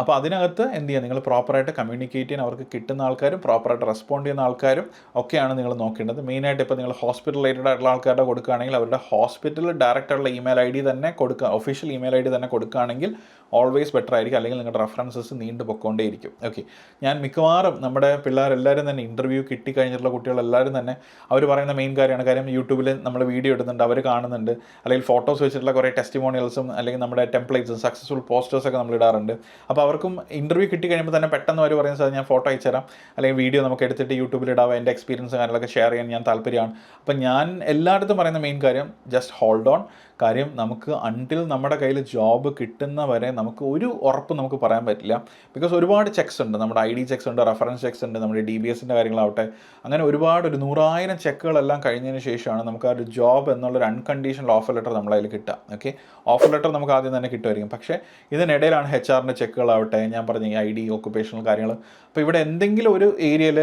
അപ്പോൾ അതിനകത്ത് എന്ത് ചെയ്യുക, നിങ്ങൾ പ്രോപ്പറായിട്ട് കമ്മ്യൂണിക്കേറ്റ് ചെയ്യാൻ അവർക്ക് കിട്ടുന്ന ആൾക്കാരും പ്രോപ്പറായിട്ട് റെസ്പോണ്ട് ചെയ്യുന്ന ആൾക്കാരും ഒക്കെയാണ് നിങ്ങൾ നോക്കേണ്ടത്. മെയിനായിട്ട് ഇപ്പോൾ നിങ്ങൾ ഹോസ്പിറ്റൽ റിലേറ്റഡ് ആയിട്ടുള്ള ആൾക്കാരുടെ കൊടുക്കുകയാണെങ്കിൽ അവരുടെ ഹോസ്പിറ്റലിൽ ഡയറക്റ്റായിട്ടുള്ള ഇമെയിൽ ID തന്നെ കൊടുക്കുക, ഒഫീഷ്യൽ ഇമെയിൽ ID തന്നെ കൊടുക്കുകയാണെങ്കിൽ ഓൾവേസ് ബെറ്റർ ആയിരിക്കും. അല്ലെങ്കിൽ നിങ്ങളുടെ റെഫറൻസസ് നീണ്ടു പൊക്കോണ്ടേയിരിക്കും. ഓക്കെ, ഞാൻ മിക്കവാറും നമ്മുടെ പിള്ളേരെല്ലാവരും തന്നെ ഇൻ്റർവ്യൂ കിട്ടിക്കഴിഞ്ഞിട്ടുള്ള കുട്ടികളെല്ലാവരും തന്നെ അവർ പറയുന്ന മെയിൻ കാര്യമാണ്, കാര്യം യൂട്യൂബിൽ നമ്മൾ വീഡിയോ ഇടുന്നുണ്ട്, അവർ കാണുന്നുണ്ട്, അല്ലെങ്കിൽ ഫോട്ടോസ് വെച്ചിട്ടുള്ള കുറേ ടെസ്റ്റിമോണിയൽസും അല്ലെങ്കിൽ നമ്മുടെ ടെംപ്ലേറ്റ്സും സക്സസ്ഫുൾ പോസ്റ്റേഴ്സൊക്കെ നമ്മൾ ഇടാറുണ്ട്. അപ്പോൾ അവർക്കും ഇൻ്റർവ്യൂ കിട്ടി കഴിയുമ്പോൾ തന്നെ പെട്ടെന്ന് അവർ പറയുന്ന സാർ ഞാൻ ഫോട്ടോ അയച്ചു തരാം, അല്ലെങ്കിൽ വീഡിയോ നമുക്ക് എടുത്തിട്ട് യൂട്യൂബിൽ ഇടാം, എൻ്റെ എക്സ്പീരിയൻസ് കാര്യങ്ങളൊക്കെ ഷെയർ ചെയ്യാൻ ഞാൻ താല്പര്യമാണ്. അപ്പോൾ ഞാൻ എല്ലായിടത്തും പറയുന്ന മെയിൻ കാര്യം ജസ്റ്റ് ഹോൾഡ് ഓൺ. കാര്യം നമുക്ക് അൺടിൽ നമ്മുടെ കയ്യിൽ ജോബ് കിട്ടുന്ന വരെ നമുക്ക് ഒരു ഉറപ്പ് നമുക്ക് പറയാൻ പറ്റില്ല. ബിക്കോസ് ഒരുപാട് ചെക്സ് ഉണ്ട്, നമ്മുടെ ID ചെക്സ് ഉണ്ട്, റെഫറൻസ് ചെക്സ് ഉണ്ട്, നമ്മുടെ DBSൻ്റെ കാര്യങ്ങളാവട്ടെ, അങ്ങനെ ഒരുപാട് ഒരു 100,000 ചെക്കുകളെല്ലാം കഴിഞ്ഞതിന് ശേഷമാണ് നമുക്ക് ആ ഒരു ജോബ് എന്നുള്ളൊരു അൺകണ്ടീഷണൽ ഓഫർ ലെറ്റർ നമ്മളതിൽ കിട്ടുക. ഓക്കെ, ഓഫർ ലെറ്റർ നമുക്ക് ആദ്യം തന്നെ കിട്ടുമായിരിക്കും. പക്ഷേ ഇതിനിടയിലാണ് HR-ൻ്റെ ചെക്കുകളാവട്ടെ, ഞാൻ പറഞ്ഞ ഈ ID, ഒക്കുപേഷണൽ കാര്യങ്ങൾ. അപ്പോൾ ഇവിടെ എന്തെങ്കിലും ഒരു ഏരിയയിൽ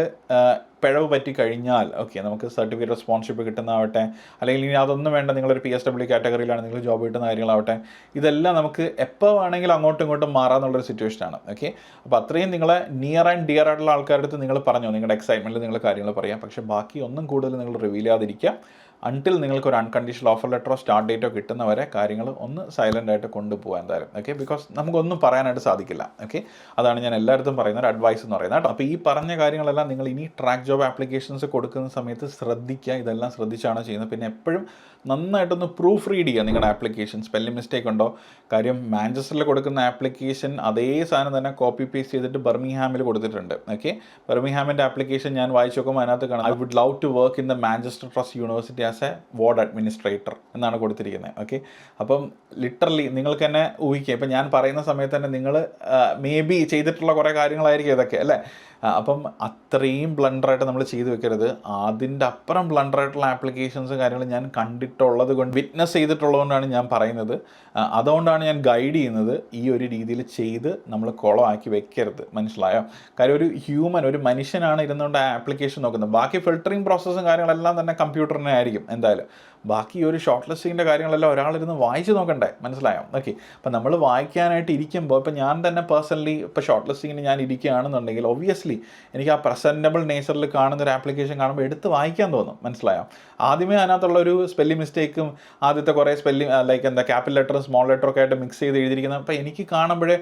പിഴവ് പറ്റി കഴിഞ്ഞാൽ ഓക്കെ, നമുക്ക് സർട്ടിഫിക്കറ്റ് ഓഫ് സ്പോൺസർഷിപ്പ് കിട്ടുന്നതാവട്ടെ, അല്ലെങ്കിൽ ഇനി അതൊന്നും വേണ്ട നിങ്ങളൊരു PSW കാറ്റഗറിയിലാണ് നിങ്ങൾ ജോബ് കിട്ടുന്ന കാര്യങ്ങളാവട്ടെ, ഇതെല്ലാം നമുക്ക് എപ്പോൾ വേണമെങ്കിലും അങ്ങോട്ടും ഇങ്ങോട്ടും മാറാമെന്നുള്ളൊരു സിറ്റുവേഷനാണ്. ഓക്കെ, അപ്പോൾ അത്രയും നിങ്ങളെ നിയർ ആൻഡ് ഡിയർ ആയിട്ടുള്ള ആൾക്കാരുടെ അടുത്ത് നിങ്ങൾ പറഞ്ഞോ നിങ്ങളുടെ എക്സൈറ്റ്മെൻറ്റിൽ നിങ്ങൾ കാര്യങ്ങൾ പറയാം. പക്ഷേ ബാക്കി ഒന്നും കൂടുതൽ നിങ്ങൾ റിവീൽ ചെയ്യാതിരിക്കുക. അൺടിൽ നിങ്ങൾക്ക് ഒരു അൺകണ്ടീഷണൽ ഓഫർ ലെറ്ററോ സ്റ്റാർട്ട് ഡേറ്റോ കിട്ടുന്നവരെ കാര്യങ്ങൾ ഒന്ന് സൈലൻ്റ് ആയിട്ട് കൊണ്ടുപോകാൻ എന്തായാലും. ഓക്കെ, ബിക്കോസ് നമുക്കൊന്നും പറയാനായിട്ട് സാധിക്കില്ല. ഓക്കെ, അതാണ് ഞാൻ എല്ലായിടത്തും പറയുന്ന ഒരു അഡ്വൈസ് എന്ന് പറയുന്നത് കേട്ടോ. അപ്പോൾ ഈ പറഞ്ഞ കാര്യങ്ങളെല്ലാം നിങ്ങൾ ഇനി ട്രാക്ക് ജോബ് ആപ്ലിക്കേഷൻസ് കൊടുക്കുന്ന സമയത്ത് ശ്രദ്ധിക്കുക, ഇതെല്ലാം ശ്രദ്ധിച്ചാണ് ചെയ്യുന്നത്. പിന്നെ എപ്പോഴും നന്നായിട്ടൊന്ന് പ്രൂഫ് റീഡ് ചെയ്യുക നിങ്ങളുടെ ആപ്ലിക്കേഷൻ. സ്പെല്ലിംഗ് മിസ്റ്റേക്ക് ഉണ്ടോ? കാര്യം മാഞ്ചസ്റ്ററിൽ കൊടുക്കുന്ന ആപ്ലിക്കേഷൻ അതേ സാധനം തന്നെ കോപ്പി പേസ്റ്റ് ചെയ്തിട്ട് ബർമിംഗ്ഹാമിൽ കൊടുത്തിട്ടുണ്ട്. ഓക്കെ, ബർമിംഗ്ഹാമിൻ്റെ ആപ്ലിക്കേഷൻ ഞാൻ വായിച്ചു നോക്കുമ്പോൾ അതിനകത്ത് കാണാം, I would love to work in the Manchester trust university as a ward administrator എന്നാണ് കൊടുത്തിരിക്കുന്നത്. ഓക്കെ, അപ്പം ലിറ്ററലി നിങ്ങൾക്ക് തന്നെ ഊഹിക്കുക. ഇപ്പം ഞാൻ പറയുന്ന സമയത്ത് തന്നെ നിങ്ങൾ മേ ബി ചെയ്തിട്ടുള്ള കുറേ കാര്യങ്ങളായിരിക്കും ഇതൊക്കെ അല്ലേ. അപ്പം അത്രയും ബ്ലണ്ടറായിട്ട് നമ്മൾ ചെയ്തു വെക്കരുത്. അതിൻ്റെ അപ്പുറം ബ്ലണ്ടറായിട്ടുള്ള ആപ്ലിക്കേഷൻസും കാര്യങ്ങളും ഞാൻ കണ്ടിട്ടുള്ളത് കൊണ്ട് വിറ്റ്നസ് ചെയ്തിട്ടുള്ളതുകൊണ്ടാണ് ഞാൻ പറയുന്നത്. അതുകൊണ്ടാണ് ഞാൻ ഗൈഡ് ചെയ്യുന്നത് ഈ ഒരു രീതിയിൽ ചെയ്ത് നമ്മൾ കുളമാക്കി വെക്കരുത്. മനസ്സിലായോ? കാര്യം ഒരു ഹ്യൂമൻ, ഒരു മനുഷ്യനാണ് ഇരുന്നുകൊണ്ട് ആ ആപ്ലിക്കേഷൻ നോക്കുന്നത്. ബാക്കി ഫിൽറ്ററിങ് പ്രോസസ്സും കാര്യങ്ങളെല്ലാം തന്നെ കമ്പ്യൂട്ടറിനെ ആയിരിക്കും എന്തായാലും. ബാക്കി ഒരു ഷോർട്ട് ലിസ്റ്റിങ്ങിൻ്റെ കാര്യങ്ങളെല്ലാം ഒരാളിരുന്ന് വായിച്ച് നോക്കണ്ടേ? മനസ്സിലായോ? ഓക്കെ, അപ്പം നമ്മൾ വായിക്കാനായിട്ട് ഇരിക്കുമ്പോൾ ഇപ്പം ഞാൻ തന്നെ പേഴ്സണലി ഇപ്പോൾ ഷോർട്ട് ലിസ്റ്റിങ്ങിന് ഞാൻ ഇരിക്കുകയാണെന്നുണ്ടെങ്കിൽ ഒബ്വിയസ്ലി എനിക്ക് ആ പ്രസൻറ്റബിൾ നേച്ചറിൽ കാണുന്ന ഒരു ആപ്ലിക്കേഷൻ കാണുമ്പോൾ എടുത്ത് വായിക്കാൻ തോന്നും. മനസ്സിലായോ? ആദ്യമേ അതിനകത്തുള്ളൊരു സ്പെല്ലിംഗ് മിസ്റ്റേക്കും ആദ്യത്തെ കുറേ ലൈക്ക് ക്യാപിറ്റൽ ലെറ്ററും സ്മോൾ ലെറ്ററും ഒക്കെ ആയിട്ട് മിക്സ് ചെയ്ത് എഴുതിയിരിക്കുന്നത് അപ്പോൾ എനിക്ക് കാണുമ്പോഴേ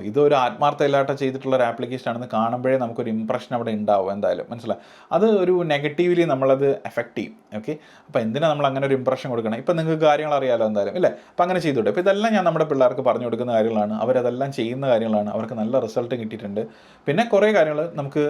ഇതൊരു ആത്മാർത്ഥയില്ലാത്ത ചെയ്തിട്ടുള്ള ഒരു ആപ്ലിക്കേഷൻ ആണെന്ന് കാണുമ്പോഴേ നമുക്കൊരു ഇംപ്രഷൻ അവിടെ ഉണ്ടാവും എന്തായാലും. മനസ്സിലായി? അത് ഒരു നെഗറ്റീവ്ലി നമ്മളത് എഫക്റ്റ് ചെയ്യും. ഓക്കെ, അപ്പോൾ എന്തിനാണ് നമ്മൾ അങ്ങനെ ഒരു ഇംപ്രഷൻ കൊടുക്കണം? ഇപ്പം നിങ്ങൾക്ക് കാര്യങ്ങൾ അറിയാമല്ലോ എന്തായാലും ഇല്ലേ. അപ്പോൾ അങ്ങനെ ചെയ്തോട്ടെ. അപ്പോൾ ഇതെല്ലാം ഞാൻ നമ്മുടെ പിള്ളേർക്ക് പറഞ്ഞു കൊടുക്കുന്ന കാര്യങ്ങളാണ്, അവരതെല്ലാം ചെയ്യുന്ന കാര്യങ്ങളാണ്, അവർക്ക് നല്ല റിസൾട്ട് കിട്ടിയിട്ടുണ്ട്. പിന്നെ കുറേ കാര്യങ്ങൾ നമുക്ക്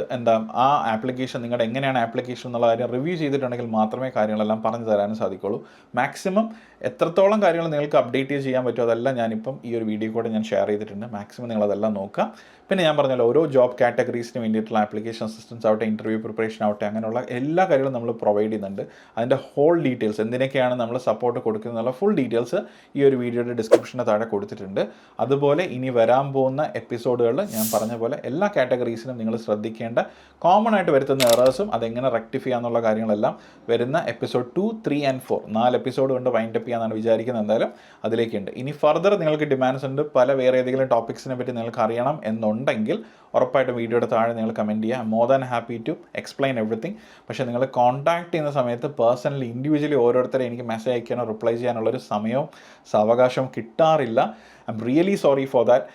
ആ ആപ്ലിക്കേഷൻ നിങ്ങളുടെ എങ്ങനെയാണ് ആപ്ലിക്കേഷൻ എന്നുള്ള കാര്യം റിവ്യൂ ചെയ്തിട്ടുണ്ടെങ്കിൽ മാത്രമേ കാര്യങ്ങളെല്ലാം പറഞ്ഞു തരാനും സാധിക്കുള്ളൂ. മാക്സിമം എത്രത്തോളം കാര്യങ്ങൾ നിങ്ങൾക്ക് അപ്ഡേറ്റ് ചെയ്യാൻ പറ്റുമോ അതെല്ലാം ഞാനിപ്പം ഈ ഒരു വീഡിയോ കൂടെ ഞാൻ ഷെയർ ചെയ്തിട്ടുണ്ട്. മാക്സിമം നിങ്ങളതെല്ലാം നോക്കുക. പിന്നെ ഞാൻ പറഞ്ഞല്ലോ, ഓരോ ജോബ് കാറ്റഗറീസിന് വേണ്ടിയിട്ടുള്ള ആപ്ലിക്കേഷൻ അസിസ്റ്റൻസ് ആവട്ടെ, ഇൻ്റർവ്യൂ പ്രിപ്പറേഷൻ ആവട്ടെ, അങ്ങനെയുള്ള എല്ലാ കാര്യങ്ങളും നമ്മൾ പ്രൊവൈഡ് ചെയ്യുന്നുണ്ട്. അതിൻ്റെ ഹോൾ ഡീറ്റെയിൽസ് എന്തിനൊക്കെയാണ് നമ്മൾ സപ്പോർട്ട് കൊടുക്കുന്നതെന്നുള്ള ഫുൾ ഡീറ്റെയിൽസ് ഈ ഒരു വീഡിയോയുടെ ഡിസ്ക്രിപ്ഷന് താഴെ കൊടുത്തിട്ടുണ്ട്. അതുപോലെ ഇനി വരാൻ പോകുന്ന എപ്പിസോഡുകളിൽ ഞാൻ പറഞ്ഞ പോലെ എല്ലാ കാറ്റഗറീസിനും നിങ്ങൾ ശ്രദ്ധിക്കേണ്ട കോമൺ ആയിട്ട് വരുത്തുന്ന എറേഴ്സും അതെങ്ങനെ റെക്ടിഫൈ ചെയ്യാന്നുള്ള കാര്യങ്ങളെല്ലാം വരുന്ന എപ്പിസോഡ് 2, 3 and 4 4 എപ്പിസോഡ് കൊണ്ട് വൈൻഡപ്പ് ചെയ്യാനാണ് വിചാരിക്കുന്നത്. എന്തായാലും അതിലേക്കുണ്ട്. ഇനി ഫർദർ നിങ്ങൾക്ക് ഡിമാൻഡ്സ് ഉണ്ട്, പല വേറെ ഏതെങ്കിലും ടോപ്പിക്സിനെ പറ്റി നിങ്ങൾക്ക് അറിയണം എന്നുണ്ടെങ്കിൽ ഉറപ്പായിട്ടും വീഡിയോയുടെ താഴെ നിങ്ങൾ കമൻറ്റ് ചെയ്യുക. More than happy to explain everything. പക്ഷേ നിങ്ങൾ കോൺടാക്ട് ചെയ്യുന്ന സമയത്ത് പേഴ്സണലി ഇൻഡിവിജ്വലി ഓരോരുത്തരെ എനിക്ക് മെസ്സേജ് അയക്കാനോ റിപ്ലൈ ചെയ്യാനുള്ളൊരു സമയവും സാവകാശവും കിട്ടാറില്ല. I am really sorry for that.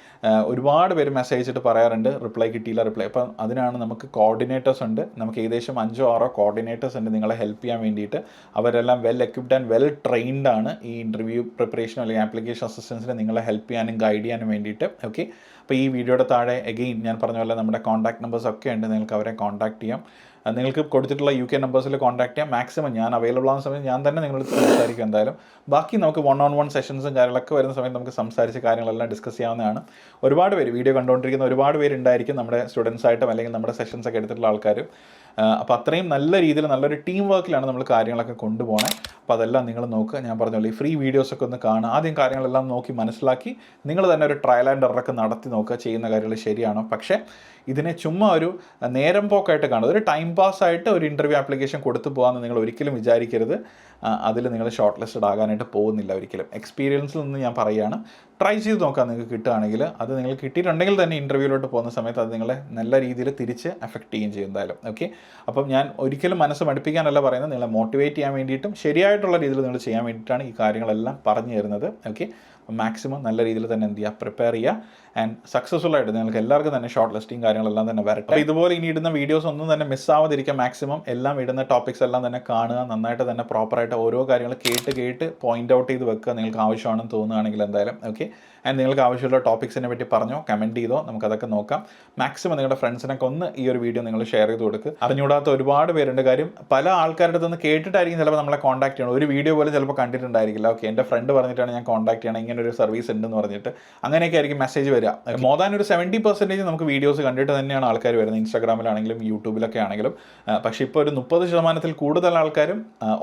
ഒരുപാട് പേര് മെസ്സേജ് അയച്ചിട്ട് പറയാറുണ്ട് റിപ്ലൈ കിട്ടിയില്ല. അപ്പം അതിനാണ് നമുക്ക് കോർഡിനേറ്റേഴ്സ് ഉണ്ട്. നമുക്ക് ഏകദേശം 5 or 6 കോർഡിനേറ്റേഴ്സ് ഉണ്ട് നിങ്ങളെ ഹെൽപ്പ് ചെയ്യാൻ വേണ്ടിയിട്ട്. അവരെല്ലാം well equipped and well trained ആണ് ഈ ഇൻ്റർവ്യൂ പ്രിപ്പറേഷൻ അല്ലെങ്കിൽ ആപ്ലിക്കേഷൻ അസിസ്റ്റൻസിന് നിങ്ങളെ ഹെൽപ്പ് ചെയ്യാനും ഗൈഡ് ചെയ്യാനും വേണ്ടിയിട്ട്. ഓക്കെ, അപ്പോൾ ഈ വീഡിയോയുടെ താഴെ എഗെയിൻ ഞാൻ പറഞ്ഞ പോലെ നമ്മുടെ കോൺടാക്ട് നമ്പേഴ്സ് ഒക്കെ ഉണ്ട്, നിങ്ങൾക്ക് അവരെ കോൺടാക്ട് ചെയ്യാം. നിങ്ങൾക്ക് കൊടുത്തിട്ടുള്ള UK നമ്പേഴ്സിൽ കോൺടാക്ട് ചെയ്യാം. മാക്സിമം ഞാൻ അവൈലബിൾ ആവുന്ന സമയത്ത് ഞാൻ തന്നെ നിങ്ങളോട് സംസാരിക്കും എന്തായാലും. ബാക്കി നമുക്ക് 1-on-1 സെഷൻസും കാര്യങ്ങളൊക്കെ വരുന്ന സമയത്ത് നമുക്ക് സംസാരിച്ച് കാര്യങ്ങളെല്ലാം ഡിസ്കസ് ചെയ്യാവുന്നതാണ്. ഒരുപാട് പേര് വീഡിയോ കണ്ടുകൊണ്ടിരിക്കുന്ന ഒരുപാട് പേരുണ്ടായിരിക്കും, നമ്മുടെ സ്റ്റുഡൻസായിട്ടും അല്ലെങ്കിൽ നമ്മുടെ സെഷൻസൊക്കെ എടുത്തിട്ടുള്ള ആൾക്കാരും. അപ്പോൾ അത്രയും നല്ല രീതിയിൽ നല്ലൊരു ടീം വർക്കിലാണ് നമ്മൾ കാര്യങ്ങളൊക്കെ കൊണ്ടുപോകണേ. അപ്പോൾ അതെല്ലാം നിങ്ങൾ നോക്കുക. ഞാൻ പറഞ്ഞോളൂ, ഈ ഫ്രീ വീഡിയോസൊക്കെ ഒന്ന് കാണുക. ആദ്യം കാര്യങ്ങളെല്ലാം നോക്കി മനസ്സിലാക്കി നിങ്ങൾ തന്നെ ഒരു ട്രയൽ ആൻഡ് എററൊക്കെ നടത്തി നോക്കുക, ചെയ്യുന്ന കാര്യങ്ങൾ ശരിയാണോ. പക്ഷേ ഇതിനെ ചുമ്മാ ഒരു നേരം പോക്കായിട്ട് കാണുക, ഒരു ടൈം പാസ്സായിട്ട് ഒരു ഇൻ്റർവ്യൂ ആപ്ലിക്കേഷൻ കൊടുത്തു പോകാമെന്ന് നിങ്ങൾ ഒരിക്കലും വിചാരിക്കരുത്. അതിൽ നിങ്ങൾ ഷോർട്ട് ലിസ്റ്റഡ് ആകാനായിട്ട് പോകുന്നില്ല ഒരിക്കലും. എക്സ്പീരിയൻസിൽ നിന്ന് ഞാൻ പറയുകയാണ്, ട്രൈ ചെയ്ത് നോക്കാം. നിങ്ങൾക്ക് കിട്ടുകയാണെങ്കിൽ അത് നിങ്ങൾ കിട്ടിയിട്ടുണ്ടെങ്കിൽ തന്നെ ഇൻ്റർവ്യൂവിലോട്ട് പോകുന്ന സമയത്ത് അത് നിങ്ങളെ നല്ല രീതിയിൽ തിരിച്ച് എഫക്റ്റ് ചെയ്യുകയും ചെയ്യും എന്തായാലും. ഓക്കെ, അപ്പം ഞാൻ ഒരിക്കലും മനസ്സ് മടുപ്പിക്കാനല്ല പറയുന്നത്, നിങ്ങളെ മോട്ടിവേറ്റ് ചെയ്യാൻ വേണ്ടിയിട്ടും ശരിയായിട്ടുള്ള രീതിയിൽ നിങ്ങൾ ചെയ്യാൻ വേണ്ടിയിട്ടാണ് ഈ കാര്യങ്ങളെല്ലാം പറഞ്ഞു തരുന്നത്. ഓക്കെ, മാക്സിമം നല്ല രീതിയിൽ തന്നെ എന്ത് ചെയ്യുക, പ്രിപ്പയർ ചെയ്യുക. ആൻഡ് സക്സസ്ഫുൾ ആയിട്ട് നിങ്ങൾക്ക് എല്ലാവർക്കും തന്നെ ഷോർട്ട് ലിസ്റ്റിംഗ് കാര്യങ്ങളെല്ലാം തന്നെ വരട്ടെ. അപ്പോൾ ഇതുപോലെ ഇനി ഇടുന്ന വീഡിയോസ് ഒന്നും തന്നെ മിസ്സാവാതിരിക്കുക. മാക്സിമം എല്ലാം ഇടുന്ന ടോപ്പിക്സ് എല്ലാം തന്നെ കാണുക, നന്നായിട്ട് തന്നെ പ്രോപ്പറായിട്ട് ഓരോ കാര്യങ്ങൾ കേട്ട് പോയിന്റ് ഔട്ട് ചെയ്ത് വെക്കുക നിങ്ങൾക്ക് ആവശ്യമാണെന്ന് തോന്നുകയാണെങ്കിൽ എന്തായാലും. ഓക്കെ, ആൻഡ് നിങ്ങൾക്ക് ആവശ്യമുള്ള ടോപ്പിക്സിനെ പറ്റി പറഞ്ഞോ, കമൻറ്റ് ചെയ്തോ, നമുക്കതൊക്കെ നോക്കാം. മാക്സിമം നിങ്ങളുടെ ഫ്രണ്ട്സിനൊക്കെ ഒന്ന് ഈ ഒരു വീഡിയോ നിങ്ങൾ ഷെയർ ചെയ്ത് കൊടുക്കുക. അറിഞ്ഞൂടാത്ത ഒരുപാട് പേരുണ്ട്. കാര്യം പല ആൾക്കാരുടെ അടുത്ത് നിന്ന് കേട്ടിട്ടായിരിക്കും ചിലപ്പോൾ നമ്മളെ കോൺടാക്ട് ചെയ്യണം. ഒരു വീഡിയോ പോലും ചിലപ്പോൾ കണ്ടിട്ടുണ്ടായിരിക്കില്ല. ഓക്കെ, എൻ്റെ ഫ്രണ്ട് പറഞ്ഞിട്ടാണ് ഞാൻ കോൺടാക്ട് ചെയ്യണം, ഇങ്ങനെ ഒരു സർവീസ് ഉണ്ടെന്ന് പറഞ്ഞിട്ട് അങ്ങനെയൊക്കെ ആയിരിക്കും മെസ്സേജ് വരിക. മോർ ദാൻ ഒരു 70% നമുക്ക് വീഡിയോസ് കണ്ടിട്ട് തന്നെയാണ് ആൾക്കാർ വരുന്നത്, ഇൻസ്റ്റാഗ്രാമിലാണെങ്കിലും യൂട്യൂബിലൊക്കെ ആണെങ്കിലും. പക്ഷേ ഇപ്പോൾ ഒരു 30% കൂടുതൽ ആൾക്കാരും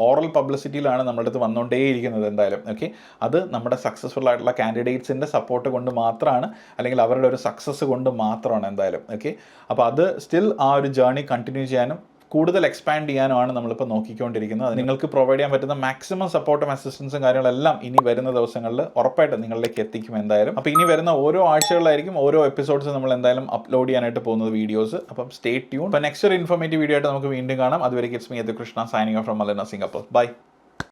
ഓറൽ പബ്ലിസിറ്റിയിലാണ് നമ്മുടെ അടുത്ത് വന്നുകൊണ്ടേയിരിക്കുന്നത് എന്തായാലും. ഓക്കെ, അത് നമ്മുടെ സക്സസ്ഫുൾ ആയിട്ടുള്ള കാൻഡിഡേറ്റ്സിൻ്റെ സപ്പോർട്ട് കൊണ്ട് മാത്രമാണ്, അല്ലെങ്കിൽ അവരുടെ ഒരു സക്സസ് കൊണ്ട് മാത്രമാണ് എന്തായാലും. ഓക്കെ, അപ്പോൾ അത് സ്റ്റിൽ ആ ഒരു ജേർണി കണ്ടിന്യൂ ചെയ്യാനും കൂടുതൽ എക്സ്പാൻഡ് ചെയ്യാനുമാണ് നമ്മളിപ്പോൾ നോക്കിക്കൊണ്ടിരിക്കുന്നത്. അത് നിങ്ങൾക്ക് പ്രൊവൈഡ് ചെയ്യാൻ പറ്റുന്ന മാക്സിമം സപ്പോർട്ടും അസിസ്റ്റൻസും കാര്യങ്ങളെല്ലാം ഇനി വരുന്ന ദിവസങ്ങളിൽ ഉറപ്പായിട്ടും നിങ്ങളിലേക്ക് എത്തിക്കും എന്തായാലും. അപ്പോൾ ഇനി വരുന്ന ഓരോ ആഴ്ചകളിലായിരിക്കും ഓരോ എപ്പിസോഡ്സ് നമ്മൾ എന്തായാലും അപ്ലോഡ് ചെയ്യാനായിട്ട് പോകുന്നത് വീഡിയോസ്. അപ്പം സ്റ്റേ ട്യൂൺ. അപ്പോൾ നെക്സ്റ്റ് ഒരു ഇൻഫോർമേറ്റീവ് വീഡിയോ ആയിട്ട് നമുക്ക് വീണ്ടും കാണാം. അതുവരെ it's me Yadukrishna signing off from മലന സിംഗപ്പൂർ. ബൈ.